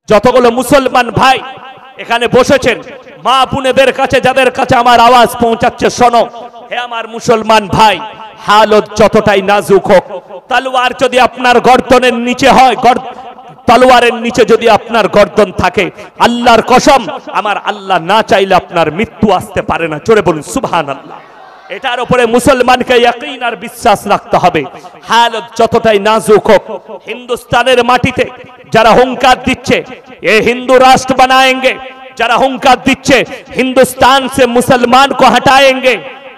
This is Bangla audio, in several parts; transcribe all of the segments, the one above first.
যতগুলো মুসলমান ভাই এখানে বসেছেন, মা বোনেদের কাছে, যাদের কাছে আমার আওয়াজ পৌঁছাচ্ছে, শোনো হে আমার মুসলমান ভাই, হালত যতটাই নাজুক হোক, তলোয়ার যদি আপনার গর্দনের নিচে হয়, তলোয়ারের নিচে যদি আপনার গর্দন থাকে, আল্লাহর কসম আমার আল্লাহ না চাইলে আপনার মৃত্যু আসতে পারে না। জোরে বলুন সুবহানাল্লাহ। এটার উপরে মুসলমানকে ইয়াকিন আর বিশ্বাস রাখতে হবে। হালত যতটাই নাজুক হোক, হিন্দুস্তানের মাটিতে যারা হুঙ্কার দিচ্ছে এ হিন্দু রাষ্ট্র বানাएंगे, যারা হুঙ্কার দিচ্ছে हिंदुस्तान से मुसलमान को हटाएंगे,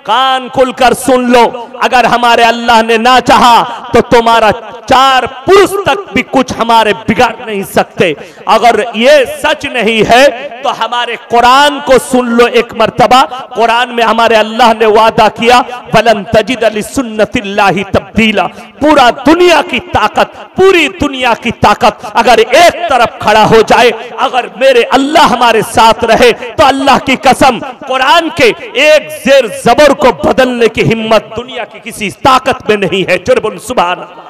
कान खुलकर सुन लो, अगर हमारे अल्लाह ने ना चाहा तो तुम्हारा 4 पुरुष तक भी कुछ हमारे बिगाड़ नहीं सकते। अगर ये सच नहीं है तो हमारे कुरान को सुन लो एक मर्तबा। कुरान में हमारे अल्लाह ने वादा किया, वलन तजिद लिसुन्नतिल्लाहि तब्दीला। पूरा दुनिया की ताकत, पूरी दुनिया की ताकत अगर एक तरफ खड़ा हो जाए, अगर मेरे अल्लाह हमारे साथ रहे तो अल्लाह की कसम कुरान के एक जेर जबर को बदलने की हिम्मत दुनिया की किसी ताकत में नहीं है। जोर बोल सुभान अल्लाह।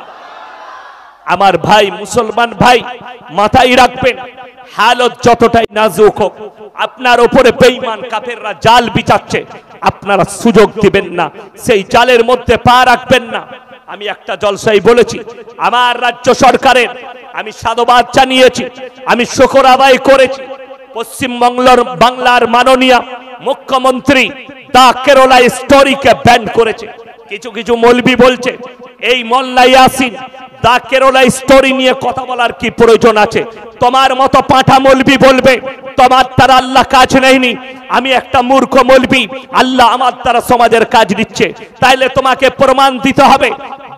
আমার ভাই, মুসলমান ভাই, মাথায় রাখবেন, হালত যতটাই নাজুক হোক, আপনার উপরে বেঈমান কাফেররা জাল বিছাচ্ছে, আপনারা সুযোগ দিবেন না, সেই জালের মধ্যে পা রাখবেন না। আমি একটা জলসায় বলেছি, আমার রাজ্য সরকারের আমি সাধুবাদ জানিয়েছি, আমি শুকর আদায় করেছি। পশ্চিম বাংলার মাননীয় মুখ্যমন্ত্রী দা কেরালা স্টোরিকে ব্যান করেছে। কিছু কিছু মৌলবি বলছে এই মোল্লা ইয়াসিন দা কেরালা স্টোরি নিয়ে কথা বলার কি প্রয়োজন আছে? তোমার মতো পাঁঠা মৌলবি বলবে তোমার দ্বারা আল্লাহ কাজ নেয়নি। আমি একটা মূর্খ মৌলবি, আল্লাহ আমার দ্বারা সমাজের কাজ দিচ্ছে, তাইলে তোমাকে প্রমাণ দিতে হবে।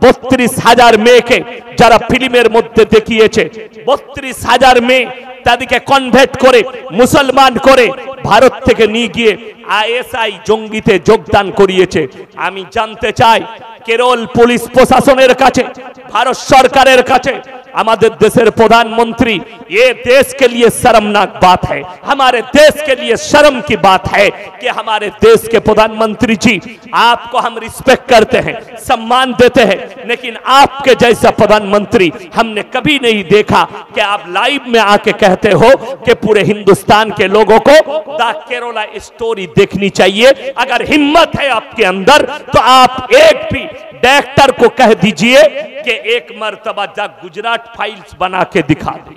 32,000 মেয়েকে যারা ফিল্মের মধ্যে দেখিয়েছে, 32,000 মেয়ে তাদেরকে কনভার্ট করে মুসলমান করে ভারত থেকে নিয়ে গিয়ে আইএসআই জঙ্গিতে যোগদান করিয়েছে। আমি জানতে চাই কেরল পুলিশ প্রশাসনের কাছে, भारत सरकारेर काछे, हमारे देशेर प्रधानमंत्री, ये देश के लिए शर्मनाक बात है, हमारे देश के लिए शर्म की बात है कि हमारे देश के प्रधानमंत्री जी, आपको हम रिस्पेक्ट करते हैं, सम्मान देते हैं, लेकिन आपके जैसा प्रधानमंत्री हमने कभी नहीं देखा कि आप लाइव में आके कहते हो कि पूरे हिंदुस्तान के लोगों को द केरला स्टोरी देखनी चाहिए। अगर हिम्मत है आपके अंदर तो आप एक भी डायरेक्टर को कह दीजिए कि एक मर्तबा द गुजरात फाइल्स बना के दिखा दे।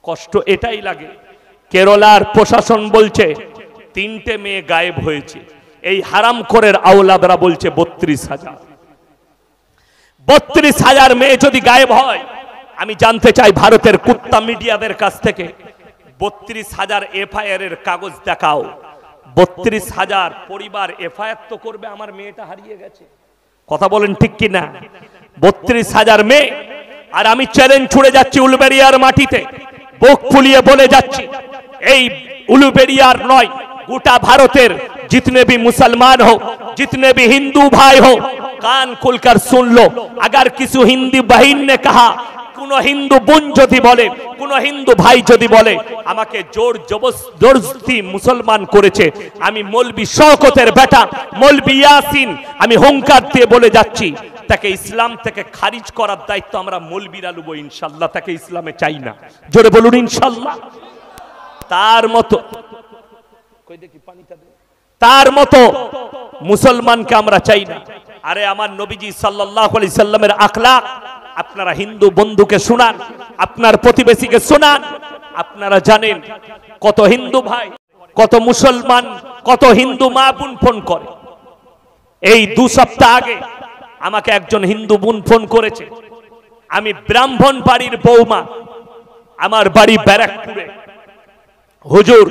कष्ट एटाई लागे। केरलार प्रशासन बोलছে 3টে মেয়ে গায়েব হয়েছে, এই হারামখোরের আওলাদরা বলছে 32,000। 32,000 মেয়ে যদি গায়েব হয়, আমি জানতে চাই ভারতের কুত্তা মিডিয়াদের কাছ থেকে 32,000 এফআইআর এর কাগজ দেখাও। 32,000 পরিবার এফআইআর তো করবে আমার মেয়েটা হারিয়ে গেছে, কথা বলেন ঠিক কি না? 32,000 মেয়ে। আর আমি চ্যালেঞ্জ ছুড়ে যাচ্ছি উলুবেড়িয়ার মাটিতে, বুক ফুলিয়ে বলে যাচ্ছি, এই उलूबेड़ियार नय गोटा भारतेर जितने भी मुसलमान हो, जितने भी हिंदू भाई हो, कान खुलकर सुन लो। अगर किसी हिंदी बहन ने कहा, कोनो हिंदू बोन जदि बोले, कोनो हिंदू भाई जदि बोले आमाके जोर जबरदस्ती मुसलमान करेছে, आमी मौलवी शौकतेर बेटा मौलवी यासिन आमी हुंकार दिए बोले जाচ্ছি, তাকে ইসলাম থেকে খারিজ করার দায়িত্ব আমরা মৌলবীরা নেব ইনশাআল্লাহ। তাকে ইসলামে চাই না, জোরে বলুন ইনশাআল্লাহ। তার মতো মুসলমানকে আমরা চাই না। আরে আমার নবীজি সাল্লাল্লাহু আলাইহি সাল্লামের আখলাক আপনারা হিন্দু বন্ধুকে শোনান, আপনার প্রতিবেশীকে শোনান। আপনারা জানেন কত হিন্দু ভাই, কত মুসলমান, কত হিন্দু মা বোন ফোন করে। এই 2 সপ্তাহ আগে আমাকে একজন হিন্দু বোন ফোন করেছে, আমি ব্রাহ্মণ বাড়ির বৌমা, আমার বাড়ি ব্যারাকপুরে। হুজুর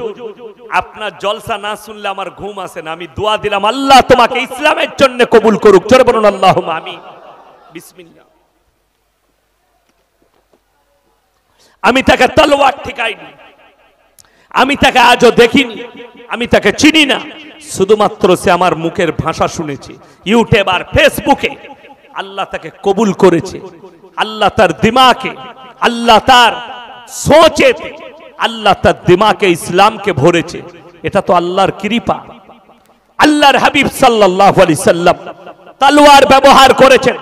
আপনার জলসা না শুনলে আমার ঘুম আসে না। আমি দোয়া দিলাম আল্লাহ তোমাকে ইসলামের জন্য কবুল করুক, জোরে বলুন আল্লাহুম্মা আমিন। বিসমিল্লাহ। আমি তাকে তলোয়ার ঠেকাইনি, আমি তাকে আজও দেখিনি, আমি তাকে চিনি না, শুধুমাত্র সে আমার মুখের ভাষা শুনেছে ইউটিউব আর ফেসবুকে। আল্লাহ তাকে কবুল করেছে, আল্লাহ তার দিমাকে, আল্লাহ তার সোচেতে, আল্লাহ তার দিমাকে ইসলামকে ভরেছে। এটা তো আল্লাহর কৃপা। আল্লাহর হাবিব সাল্লাল্লাহু আলাইহি সাল্লাম তলোয়ার ব্যবহার করেছেন,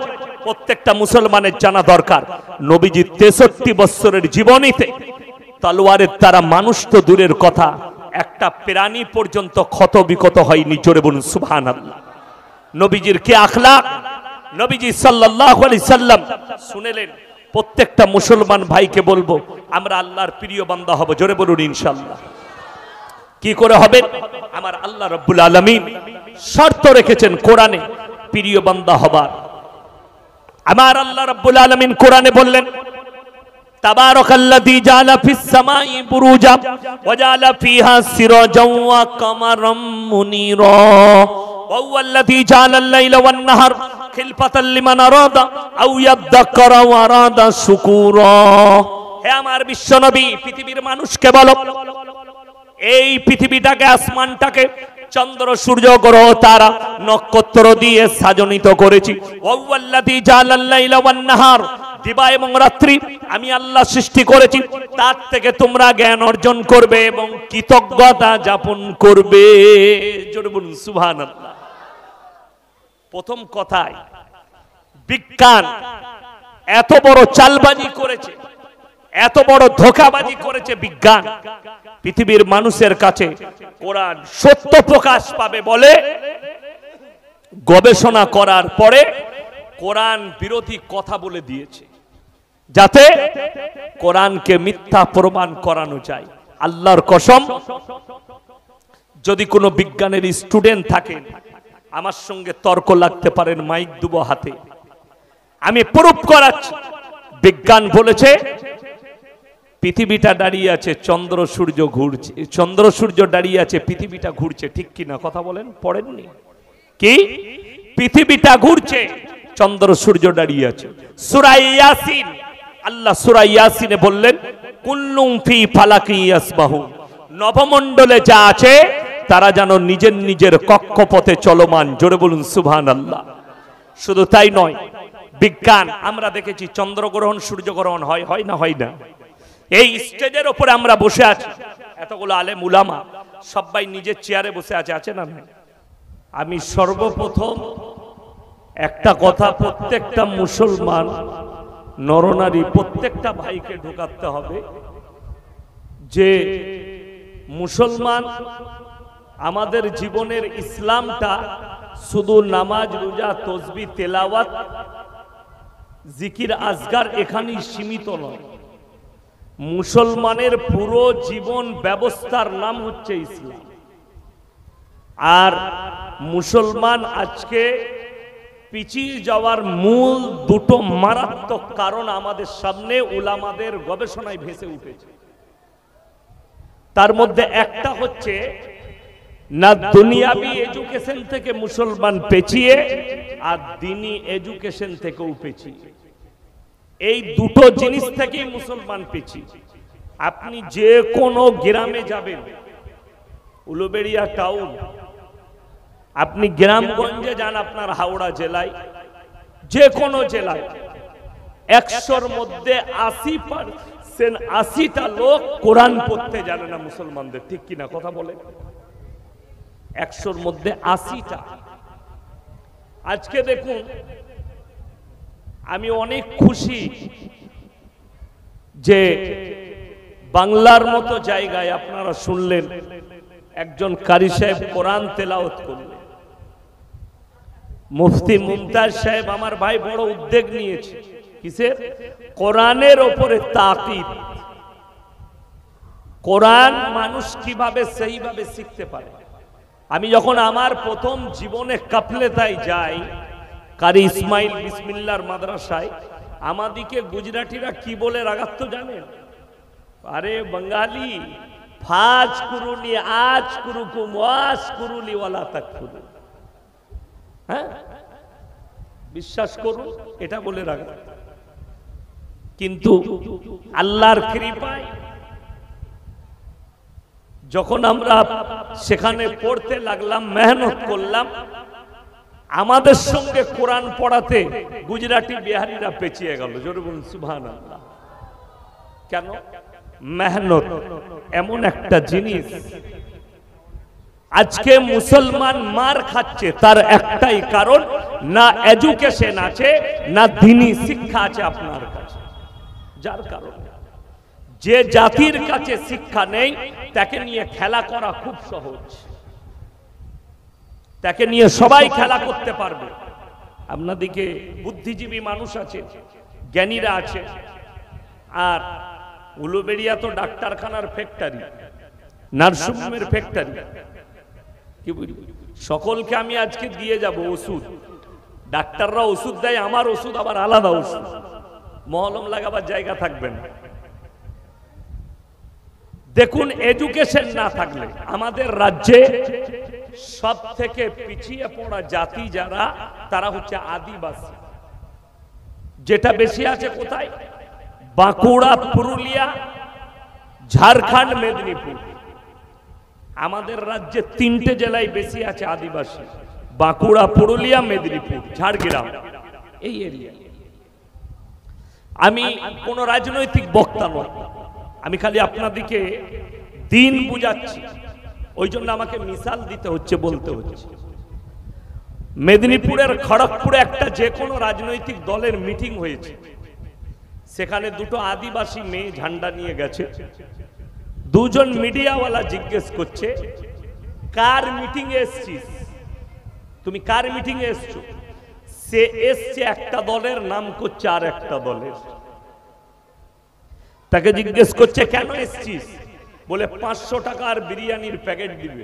প্রত্যেকটা মুসলমানের জানা দরকার, নবীজি 63 বছরের জীবনীতে তলোয়ারের দ্বারা মানুষ তো দূরের কথা, একটা প্রাণী পর্যন্ত ক্ষত বিক্ষত হয়নি। জোরে বলুন সুবহানাল্লাহ। নবীজির কি আখলাক, নবীজি সাল্লাল্লাহু আলাইহি সাল্লাম শুনেলেন। প্রত্যেকটা মুসলমান ভাইকে বলবো, আমরা আল্লাহর প্রিয় বান্দা হব। জোরে বলুন ইনশাআল্লাহ। কি করে হবে? আমার আল্লাহ রাব্বুল আলামিন শর্ত রেখেছেন কোরআনে প্রিয় বান্দা হবার। আমার আল্লাহ রাব্বুল আলামিন কোরআনে বললেন, তাবারাকাল্লাযী জাআলা ফিস সামাই বুরুজা ওয়া জাআলা ফিহা সিরাজাও ওয়া কামারাম মুনীরা ওয়া হুয়াল্লাযী জাআলাল লাইলা ওয়ান নাহার খিলফাতাল লিমান আরাদা আও ইয়াযযাক্কারা ওয়া আরাদা শুকুরা। হে আমার বিশ্বনবী, পৃথিবীর মানুষকে বলো, এই পৃথিবীটাকে, আসমানটাকে চন্দ্র সূর্য গ্রহ তারা নক্ষত্র দিয়ে সাজনিত করেছি। ওয়াল্লাযী জাআলাল লাইলা ওয়ান নাহার, দিবা এবং রাত্রি আমি আল্লাহ সৃষ্টি করেছি, তার থেকে তোমরা জ্ঞান অর্জন করবে এবং কৃতজ্ঞতা যাপন করবে। জোরে বলুন সুবহানাল্লাহ। প্রথম কথায় বিজ্ঞান এত বড় চালবাজি করেছে, এত বড় ধোঁকাবাজি করেছে বিজ্ঞান, পৃথিবীর মানুষের কাছে কোরআন সত্য প্রকাশ পাবে বলে গবেষণা করার পরে কোরআন বিরোধী কথা বলে দিয়েছে, যাতে কোরআনকে মিথ্যা প্রমাণ করানো যায়। আল্লাহর কসম, যদি কোনো বিজ্ঞানের স্টুডেন্ট থাকেন আমার সঙ্গে তর্ক লাগতে পারেন, মাইক দেব হাতে, আমি প্রুফ করাচ্ছি। বিজ্ঞান বলেছে পৃথিবীটা দাঁড়িয়ে আছে, চন্দ্র সূর্য ঘুরছে, চন্দ্র সূর্য দাঁড়িয়ে আছে, পৃথিবীটা ঘুরছে। ঠিক কিনা কথা বলেন? পড়েননি কি? পৃথিবীটা ঘুরছে, চন্দ্র সূর্য দাঁড়িয়ে আছে। সূরা ইয়াসিন, আল্লাহ সূরা ইয়াসিনে বললেন, কুল্লুম ফি ফালাকি ইয়াসবাহুন, নবমণ্ডলে যা আছে তারা যেন নিজের নিজের কক্ষপথে চলমান। জোরে বলুন সুবহানাল্লাহ। শুধু তাই নয়, বিজ্ঞান আমরা দেখেছি চন্দ্রগ্রহণ সূর্যগ্রহণ হয় না হয় না? এই স্টেজের উপরে আমরা বসে আছি, এতগুলো আলেম উলামা সবাই নিজের চেয়ারে বসে আছে না? আমি সর্বপ্রথম একটা কথা প্রত্যেকটা মুসলমান নরনারী প্রত্যেকটা ভাইকে ঢোকাতে হবে যে মুসলমান আমাদের জীবনের ইসলামটা শুধু নামাজ, রোজা, তাসবিহ, তেলাওয়াত, জিকির, আজকার এখানেই সীমিত নয়। মুসলমানের পুরো জীবন ব্যবস্থার নাম হচ্ছে ইসলাম। আর মুসলমান আজকে পিছিয়ে যাওয়ার মূল দুটো মারাত্মক কারণ আমাদের সামনে উলামাদের গবেষণায় ভেসে উঠেছে। তার মধ্যে একটা হচ্ছে না দুনিয়াবি এডুকেশন থেকে মুসলমান পেছিয়ে, আর দ্বীনি এডুকেশন থেকেও পেছিয়ে। এই দুটো জিনিস থেকেই মুসলমান পেছিয়ে। আপনি যে কোনো গ্রামে যাবেন, উলুবেড়িয়া টাউন, আপনি গ্রামগঞ্জে যান, আপনার হাওড়া জেলায়, যে কোনো জেলায় 100-র মধ্যে 80টা লোক কোরআন পড়তে জানে না মুসলমানদের। ঠিক কিনা কথা বলে? 100-র মধ্যে 80টা। আজকে দেখুন, আমি অনেক খুশি যে বাংলার মতো জায়গায় আপনারা শুনলেন একজন কারি সাহেব কোরআন তেলাওয়াত করলেন। মুফতি মুমতাজ সাহেব আমার ভাই বড় উদ্যোগ নিয়েছে, কিসের? কোরআনের উপরে তাকিদ। কোরআন মানুষ কিভাবে সেইভাবে শিখতে পারে। আমি যখন আমার প্রথম জীবনে কাফলেতায় যাই, কারি ইসমাইল বিসমিল্লাহর মাদ্রাসায়, আমাদিকে গুজরাটিরা কি বলে রাগাত জানেন? আরে বাঙালি, ফাজ কুরুনি আজ কুরুকুম ওয়াস কুরুলি ওয়ালা তাকফুরু। হ্যাঁ, বিশ্বাস করুন, এটা বলে রাখা। কিন্তু আল্লাহর কৃপায় যখন আমরা সেখানে পড়তে লাগলাম, মেহনত করলাম, আমাদের সঙ্গে কোরআন পড়াতে গুজরাটি বিহারিরা পেছিয়ে গেল। জোরে বলুন সুবহানাল্লাহ। কেন? মেহনত এমন একটা জিনিস। আজকে মুসলমান মার খাচ্ছে, তার একটাই কারণ, না এডুকেশন আছে, না দ্বীনি শিক্ষা আছে আপনার কাছে। যার কারণে যে জাতির কাছে শিক্ষা নেই তাকে নিয়ে খেলা করা খুব সহজ, তাকে নিয়ে সবাই খেলা করতে পারবে। আপনাদিকে বুদ্ধিজীবী মানুষ আছে, জ্ঞানীরা আছে, আর উলুবেড়িয়া তো ডাক্তারখানার ফ্যাক্টরি, নার্সিংহোমের ফ্যাক্টরি। কি বলবো, সকলকে আমি আজকে দিয়ে যাব ওষুধ, ডাক্তাররা ওষুধ দেয়, আমার ওষুধ আবার আলাদা ওষুধ, মহলম লাগাবার জায়গা থাকবে না। দেখুন, এডুকেশন না থাকলে আমাদের রাজ্যে সব থেকে পিছিয়ে পড়া জাতি যারা, তারা হচ্ছে আদিবাসী। যেটা বেশি আছে কোথায়? বাঁকুড়া, পুরুলিয়া, ঝাড়খণ্ড, মেদিনীপুর। আমাদের রাজ্যে 3টে জেলায় বেশি আছে আদিবাসী, বাঁকুড়া, পুরুলিয়া, মেদিনীপুর, ঝাড়গ্রাম, এই এরিয়া। আমি কোন রাজনৈতিক বক্তা নই, আমি খালি আপনাদেরকে দিন বুঝাচ্ছি, ওই জন্য আমাকে মিসাল দিতে হচ্ছে, বলতে হচ্ছে। মেদিনীপুরের খড়গপুরে একটা যে কোনো রাজনৈতিক দলের মিটিং হয়েছে, সেখানে দুটো আদিবাসী মেয়ে ঝান্ডা নিয়ে গেছে। দুজন মিডিয়াওয়ালা জিজ্ঞেস করছে, কার মিটিং এ এসছিস, তুমি কার মিটিং এ এসছো? সে এসছে একটা দলের, নাম করছে আর একটা দলের। তাকে জিজ্ঞেস করছে, কেন এসছিস? বলে 500 টাকার বিরিয়ানির প্যাকেট দিবে।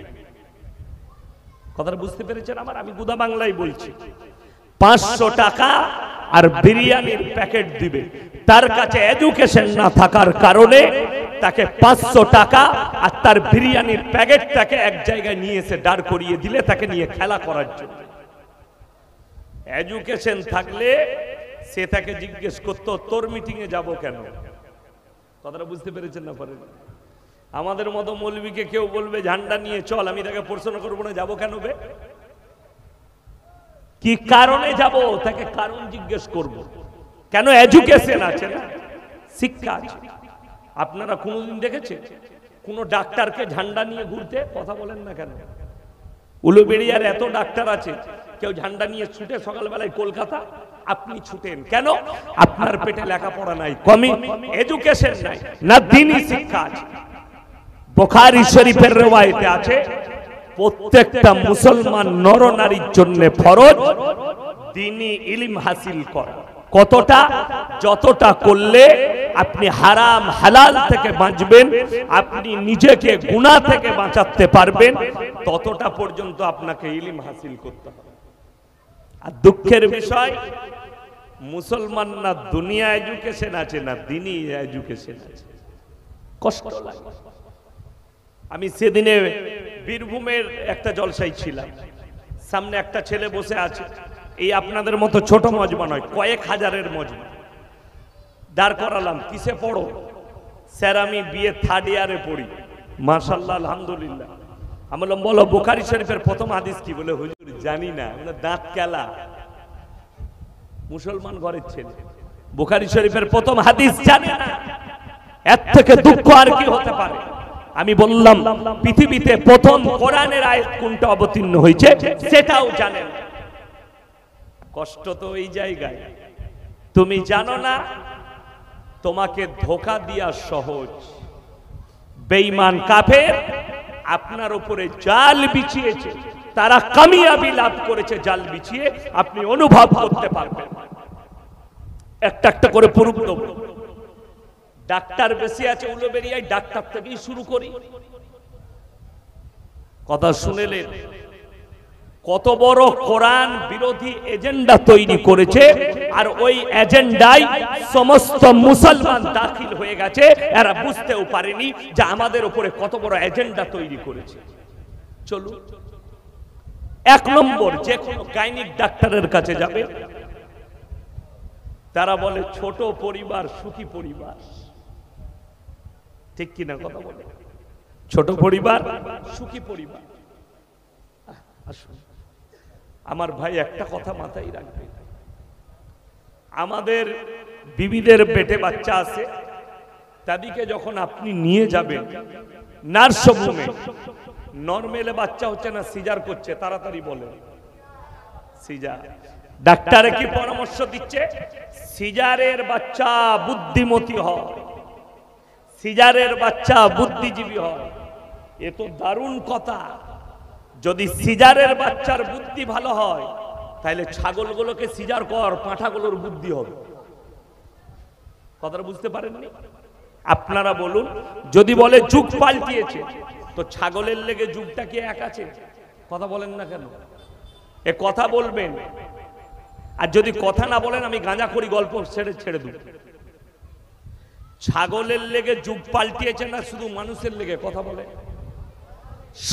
কথাটা বুঝতে পেরেছেন আমার? আমি গুদা বাংলায় বলছি, 500 টাকা আর বিরিয়ানির প্যাকেট দিবে। তার কাছে এডুকেশন না থাকার কারণে তাকে 500 টাকা আর তার বিরিয়ানির প্যাকেটটাকে এক জায়গায় নিয়ে এসে দাঁড় করিয়ে দিলে তাকে নিয়ে খেলা করার জন্য। এডুকেশন থাকলে সে তাকে জিজ্ঞেস করতো, তোর মিটিং এ যাব কেন? কথাটা বুঝতে পেরেছেন না? পারেন? আমাদের মতো মৌলবীকে কেউ বলবে ঝান্ডা নিয়ে চল, আমি তাকে প্রশ্ন করবো না যাবো কেন বে, কি কারণে যাব, তাকে কারণ জিজ্ঞেস করব। কেন? এডুকেশন আছে না, শিক্ষা আছে। আপনারা কোনোদিন দেখেছেন কোন ডাক্তারকে ঝান্ডা নিয়ে ঘুরতে? কথা বলেন না কেন? উলুবেড়িয়ার এত ডাক্তার আছে, কেউ ঝান্ডা নিয়ে ছুটে সকালবেলায় কলকাতা? আপনি ছুটেন কেন? আপনার পেটে লেখাপড়া নাই, কমি এডুকেশন নাই, না দ্বীনি শিক্ষা আছে। বুখারী শরীফের রওয়ায়েতে আছে, প্রত্যেকটা মুসলমান নর নারীর জন্য ফরজ দ্বীনি ইলম হাসিল করা। কতটা? যতটা করলে আপনি হারাম হালাল থেকে বাঁচবেন, আপনি নিজেকে গুনাহ থেকে বাঁচাতে পারবেন, ততটা পর্যন্ত আপনাকে ইলম হাসিল করতে হবে। আর দুঃখের বিষয়, মুসলমান না দুনিয়া এডুকেশন আছে, না দ্বীনি এডুকেশন আছে। কষ্ট লাগে। আমি সেদিনে বীরভূমের একটা জলসায় ছিলাম, সামনে একটা ছেলে বসে আছে, এই আপনাদের মতো ছোট মজমা নয়, কয়েক হাজারের মজমা। দাঁড় করালাম, কিসে পড়ো? স্যার আমি বিএ 3rd ইয়ারে পড়ি। মাশাআল্লাহ, আলহামদুলিল্লাহ। আমি বললাম বলো বুখারী শরীফের প্রথম হাদিস কি? বলে হুজুর জানি না। বলে দাঁত কেলা, মুসলমান ঘরের ছেলে বুখারী শরীফের প্রথম হাদিস জানে না, এর থেকে দুঃখ আর কি হতে পারে? আমি বললাম পৃথিবীতে প্রথম কোরআনের আয়াত কোনটা অবতীর্ণ হয়েছে সেটাও জানেন। কষ্ট তো এই জায়গায়, তুমি জানো না, তোমাকে ধোঁকা দিয়া সহজ। বেঈমান কাফের আপনার উপরে জাল বিছিয়েছে, তারা কামিয়াবি লাভ করেছে জাল বিছিয়ে, আপনি অনুভব করতে পারবেন। একটা একটা করে প্রুফ দেব। ডাক্তার বেশি আছে উলুবেড়িয়ায়, ডাক্তার থেকেই শুরু করি। কথা শুনেলেন কত বড় কোরআন বিরোধী এজেন্ডা তৈরি করেছে, আর ওই এজেন্ডায় সমস্ত মুসলমান দাখিল হয়ে গেছে। এরা বুঝতেও পারেনি যে আমাদের উপরে কত বড় এজেন্ডা তৈরি করেছে। চলুন, 1 নম্বর, যে কোনো গাইনিক ডাক্তারের কাছে যাবে, তারা বলে ছোট পরিবার সুখী পরিবার। ঠিক কিনা কথা বলে? ছোট পরিবার সুখী পরিবার। আসুন আমার ভাই, একটা কথা মাথায় রাখবে, আমাদের বিবিদের পেটে বাচ্চা আছে, তাদেরকে যখন আপনি নিয়ে যাবেন নার্সিংহোমে, নরমালে বাচ্চা হচ্ছে না সিজার করছে, তাড়াতাড়ি বলে সিজার। ডাক্তারে কি পরামর্শ দিচ্ছে? সিজারের বাচ্চা বুদ্ধিমতী হয়, সিজারের বাচ্চা বুদ্ধিজীবী হয়। এ তো দারুণ কথা। যদি সিজারের বাচ্চার বুদ্ধি ভালো হয় তাহলে ছাগলগুলোকে সিজার কর, পাঁঠাগুলোর বুদ্ধি হবে। কথাটা বুঝতে পারেননি? আপনারা বলুন, যদি বলে যুগ পাল্টিয়েছে তো ছাগলের লেগে যুগটা কি এক আছে? কথা বলেন না কেন? এ কথা বলবেন। আর যদি কথা না বলেন আমি গাঁজাখড়ি গল্প ছেড়ে দেব। ছাগলের লেগে যুগ পাল্টিয়েছে না শুধু মানুষের লেগে? কথা বলে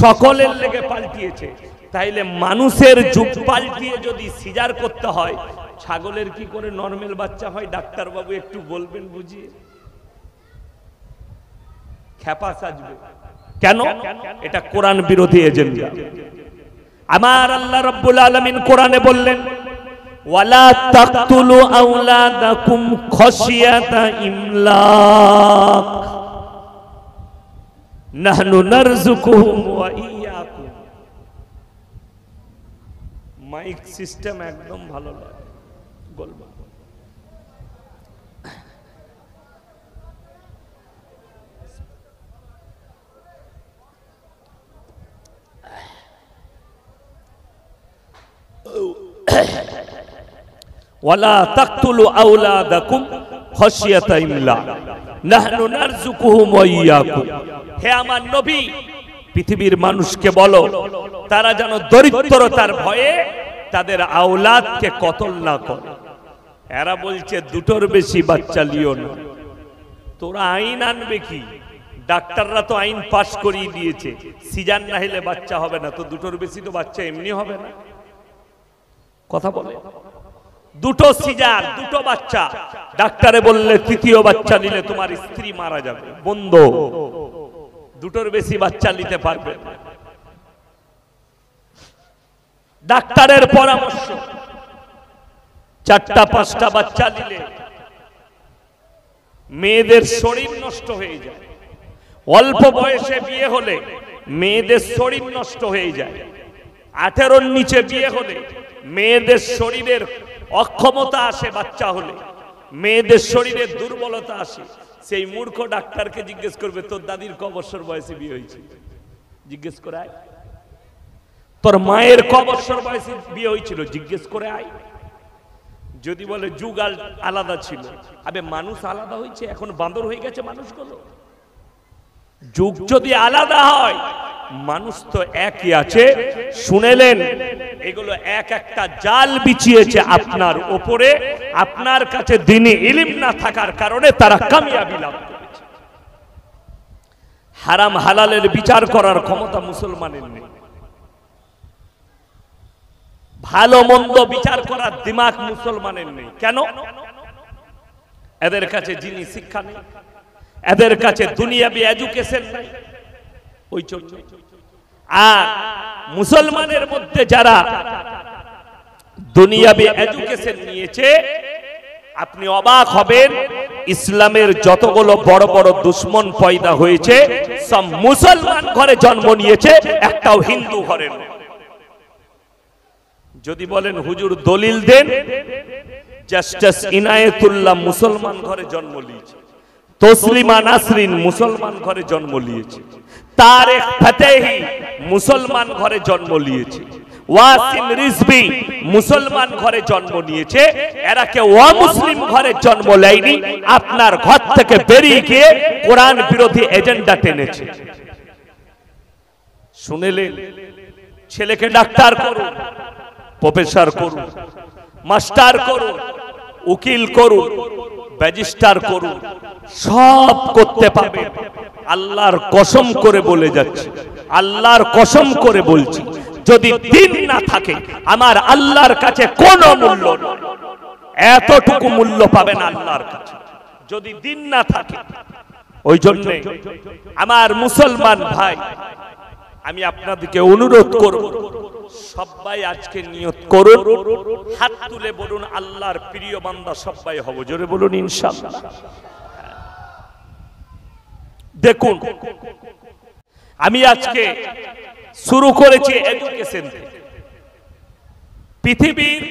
সকলের লেগে পাল্টিয়েছে। তাইলে মানুষের যুগ পাল্টিয়ে যদি সিজার করতে হয়, ছাগলের কি করে নরমাল বাচ্চা হয়? ডাক্তার বাবু একটু বলবেন বুঝিয়ে। খ্যাপা সাজবে কেন? এটা কোরআন বিরোধী এজেন্ডা। আমার আল্লাহ রাব্বুল আলামিন কোরআনে বললেন, ওয়ালা তাকতুলু আওলাদাকুম খাশিয়াতা ইমলাক নাহনু নারযুকুহুম ওয়া ইয়্যাকুম। মাইক সিস্টেম একদম ভালো লাগে বলবো। ওয়ালা তাকতুলু আওলাদাকুম খাশিয়াতা ইমলাক নাহনু নারযুকুহুম ওয়া ইয়্যাকুম। হে আমার নবী, পৃথিবীর মানুষকে বলো তারা যেন দরিদ্রতার ভয়ে তাদের আওলাদকে কতল না করে। এরা বলছে দুটোর বেশি বাচ্চা লিও না। তোরা আইন আনবে কি? ডাক্তাররা তো আইন পাশ করিয়ে দিয়েছে, সিজার না হলে বাচ্চা হবে না, তো দুটোর বেশি তো বাচ্চা এমনি হবে না। কথা বলে দুটো সিজার, দুটো বাচ্চা। ডাক্তারে বললে তৃতীয় বাচ্চা নিলে তোমার স্ত্রী মারা যাবে, বন্ধ। দুটোর বেশি বাচ্চা নিতে পারবে। ডাক্তারের পরামর্শ, 4টা 5টা বাচ্চা নিলে মেয়েদের শরীর নষ্ট হয়ে যায়। অল্প বয়সে বিয়ে হলে মেয়েদের শরীর নষ্ট হয়ে যায়। 18-র নিচে বিয়ে হলে মেয়েদের শরীরের অক্ষমতা আসে, বাচ্চা হলে মেয়েদের শরীরে দুর্বলতা আসে। সেই মূর্খ ডাক্তারকে জিজ্ঞেস করবে তোর দাদির ক বছর বয়সে বিয়ে হয়েছে? জিজ্ঞেস করে আয়। তোর মায়ের ক বছর বয়সে বিয়ে হয়েছিল? জিজ্ঞেস করে আয়। যদি বলে যুগ আলাদা ছিল, আবে মানুষ আলাদা হয়েছে, এখন বান্দর হয়ে গেছে মানুষগুলো। যুগ যদি আলাদা হয়, মানুষ তো একই আছে। শুনেলেন, এগুলো এক একটা জাল বিছিয়েছে আপনার উপরে। আপনার কাছে দ্বীনি ইলম না থাকার কারণে তারা কামিয়াবি লাভ করেছে। হারাম হালালের বিচার করার ক্ষমতা মুসলমানের নেই। ভালো মন্দ বিচার করার দিমাগ মুসলমানের নেই। কেন? এদের কাছে যিনি শিক্ষা নেই, এদের কাছে দুনিয়াবি এডুকেশন নাই, ওই জন্য। আর মুসলমানের মধ্যে যারা দুনিয়াবি এডুকেশন নিয়েছে, আপনি অবাক হবেন, ইসলামের যতগুলো বড় বড় দুশ্মন পয়দা হয়েছে সব মুসলমান ঘরে জন্ম নিয়েছে, একটাও হিন্দু ঘরে নয়। যদি বলেন হুজুর দলিল দেন, জাস্টিস ইনায়েতুল্লাহ মুসলমান ঘরে জন্ম নিয়েছে, তসলিমা নাসরিন মুসলমান ঘরে জন্ম নিয়েছে, তারেক ফতেহি মুসলমান ঘরে জন্ম নিয়েছে, ওয়াসিম রিজভী মুসলমান ঘরে জন্ম নিয়েছে। এরা কেউ অমুসলিম ঘরে জন্ম নেয়নি। আপনার ঘর থেকে বেরিয়ে গিয়ে কোরআন বিরোধী এজেন্ডা টেনেছে। শুনেলেন, ছেলেকে ডাক্তার করুন, প্রফেসর করুন, মাস্টার করুন, উকিল করুন, ব্যারিস্টার করুন, সব করতে পাবে। আল্লাহর কসম করে বলে যাচ্ছে, আল্লাহর কসম করে বলছি, যদি দিন না থাকে আমার আল্লাহর কাছে কোনো মূল্য নেই। এতটুকু মূল্য পাবেন আল্লাহর কাছে যদি দিন না থাকে। ওই জন্য আমার মুসলমান ভাই, আমি আপনাদেরকে অনুরোধ করব, সবাই আজকে নিয়ত করুন, হাত তুলে বলুন আল্লাহর প্রিয় বান্দা সবাই হব। জোরে বলুন ইনশাআল্লাহ। দেখুন, আমি আজকে শুরু করেছি এডুকেশন। পৃথিবীর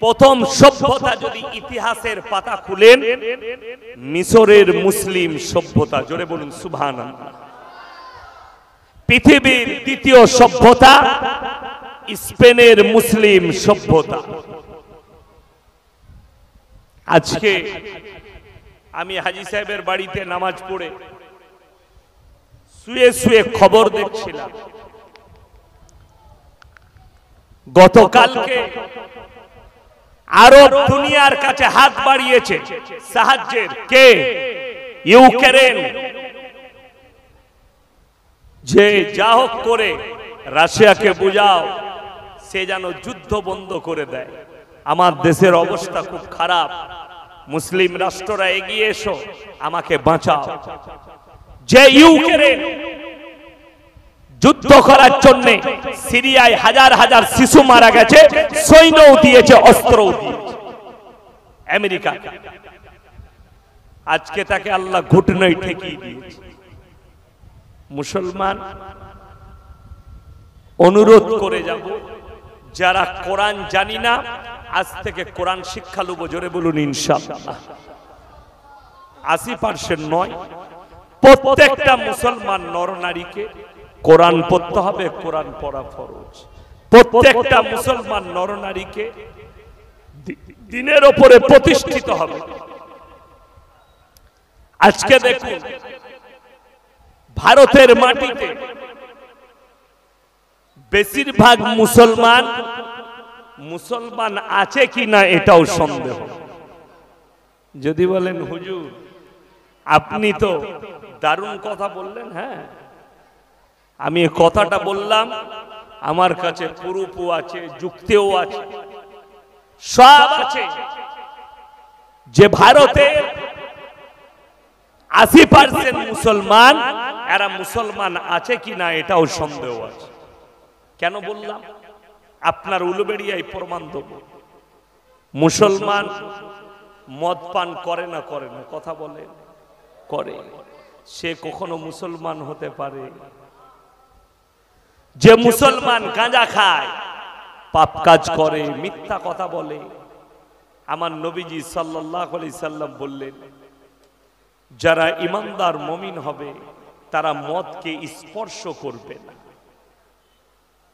প্রথম সভ্যতা যদি ইতিহাসের পাতা খুলেন, মিশরের মুসলিম সভ্যতা। জোরে বলুন সুবহানাল্লাহ। পৃথিবীর দ্বিতীয় সভ্যতা স্পেনের মুসলিম সভ্যতা। আজকে আমি হাজী সাহেবের বাড়িতে নামাজ পড়ে শুয়ে শুয়ে খবর দেখছিলাম। গতকালকে আরব দুনিয়ার কাছে হাত বাড়িয়েছে সাহায্যের। কে? ইউক্রেন। যে যা হোক করে রাশিয়াকে বুঝাও সে যেন যুদ্ধ বন্ধ করে দেয়। আমার দেশের অবস্থা খুব খারাপ, মুসলিম রাষ্ট্ররা এগিয়ে এসো, আমাকে বাঁচাও। যে ইউক্রেন যুদ্ধ করার জন্য সিরিয়ায় হাজার হাজার শিশু মারা গেছে, সৈন্যও দিয়েছে, অস্ত্রও দিয়েছে আমেরিকা। আজকে তাকে আল্লাহ ঘুটনায় ঠেকিয়ে দিয়েছে। মুসলমান অনুরোধ করে যাব, যারা কোরআন জানি না আজ থেকে কোরআন শিক্ষা লব। জোরে বলুন ইনশাআল্লাহ। 80% নয়, প্রত্যেকটা মুসলমান নরনারীকে কোরআন পড়তে হবে, কোরআন পড়া ফরজ। প্রত্যেকটা মুসলমান নরনারীকে দিনের উপরে প্রতিষ্ঠিত হবে। আজকে দেখুন ভারতের মাটিতে বেশিরভাগ মুসলমান আছে কিনা এটাও সন্দেহ। যদি বলেন হুজুর আপনি তো দারুণ কথা বললেন, হ্যাঁ আমি কথাটা বললাম, আমার কাছে প্রুফও আছে, যুক্তিও আছে, সব আছে যে ভারতে 80% মুসলমান, এরা মুসলমান আছে কিনা এটাও সন্দেহ আছে। কেন বললাম? আপনার উলুবেড়িয়ায় প্রমাণ দেব। মুসলমান মদ পান করে না? করে না? কথা বলে করে। সে কখনো মুসলমান হতে পারে? যে মুসলমান গাঁজা খায়, পাপ কাজ করে, মিথ্যা কথা বলে, আমার নবীজি সাল্লাল্লাহু আলাইহি সাল্লাম বললেন যারা ইমানদার মুমিন হবে তারা মদকে স্পর্শ করবে না।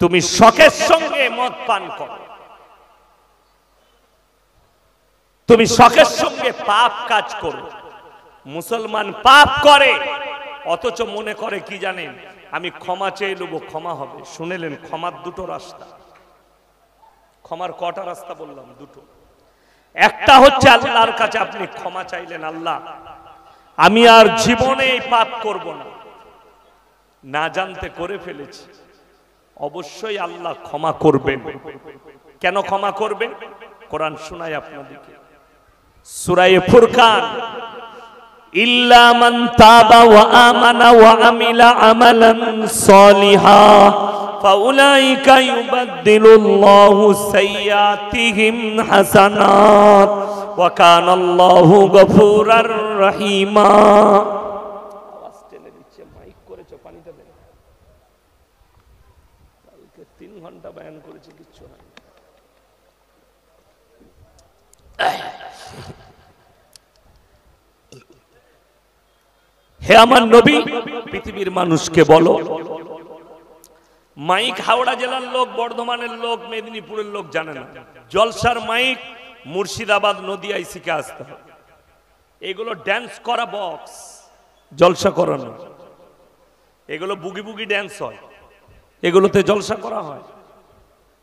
তুমি শখের সঙ্গে মদ পান করো, তুমি শখের সঙ্গে পাপ কাজ করো। মুসলমান পাপ করে অথচ মনে করে কি জানেন, আমি ক্ষমা চেয়ে নেব, ক্ষমা হবে। শুনেলেন, ক্ষমার দুটো রাস্তা। ক্ষমার কটা রাস্তা বললাম? দুটো। একটা হচ্ছে আল্লাহর কাছে আপনি ক্ষমা চাইলেন, আল্লাহ আমি আর জীবনে এই পাপ করব না, না জানতে করে ফেলেছি। অবশ্যই আল্লাহ ক্ষমা করবেন। কেন ক্ষমা করবেন? কোরআন শোনায় আপনাদেরকে, সূরা ফুরকান, ইল্লা মান তাবা ওয়া আমানা ওয়া আমিলা আমালান সলিহা ফাউলাইকা ইউবাদদিলুল্লাহু সাইয়্যাতিহিম হাসানাত ওয়া কানাল্লাহু গফুরার রহিমা। আওয়াজ টেনে দিচ্ছে, মাইক করেছো, পানিটা দেন। কালকে 3 ঘন্টা বয়ান করেছি, কিচ্ছু না। হে আমার নবী, পৃথিবীর মানুষকে বলো, মাইক হাওড়া জেলার লোক, বর্ধমানের লোক, মেদিনীপুরের লোক জানে না। জলসার মাইক মুর্শিদাবাদ, নদিয়ায় শিখে আসতে হবে। এগুলো ড্যান্স করা বক্স, জলসা করানো, এগুলো বুগি বুগি ড্যান্স হয়, এগুলোতে জলসা করা হয়।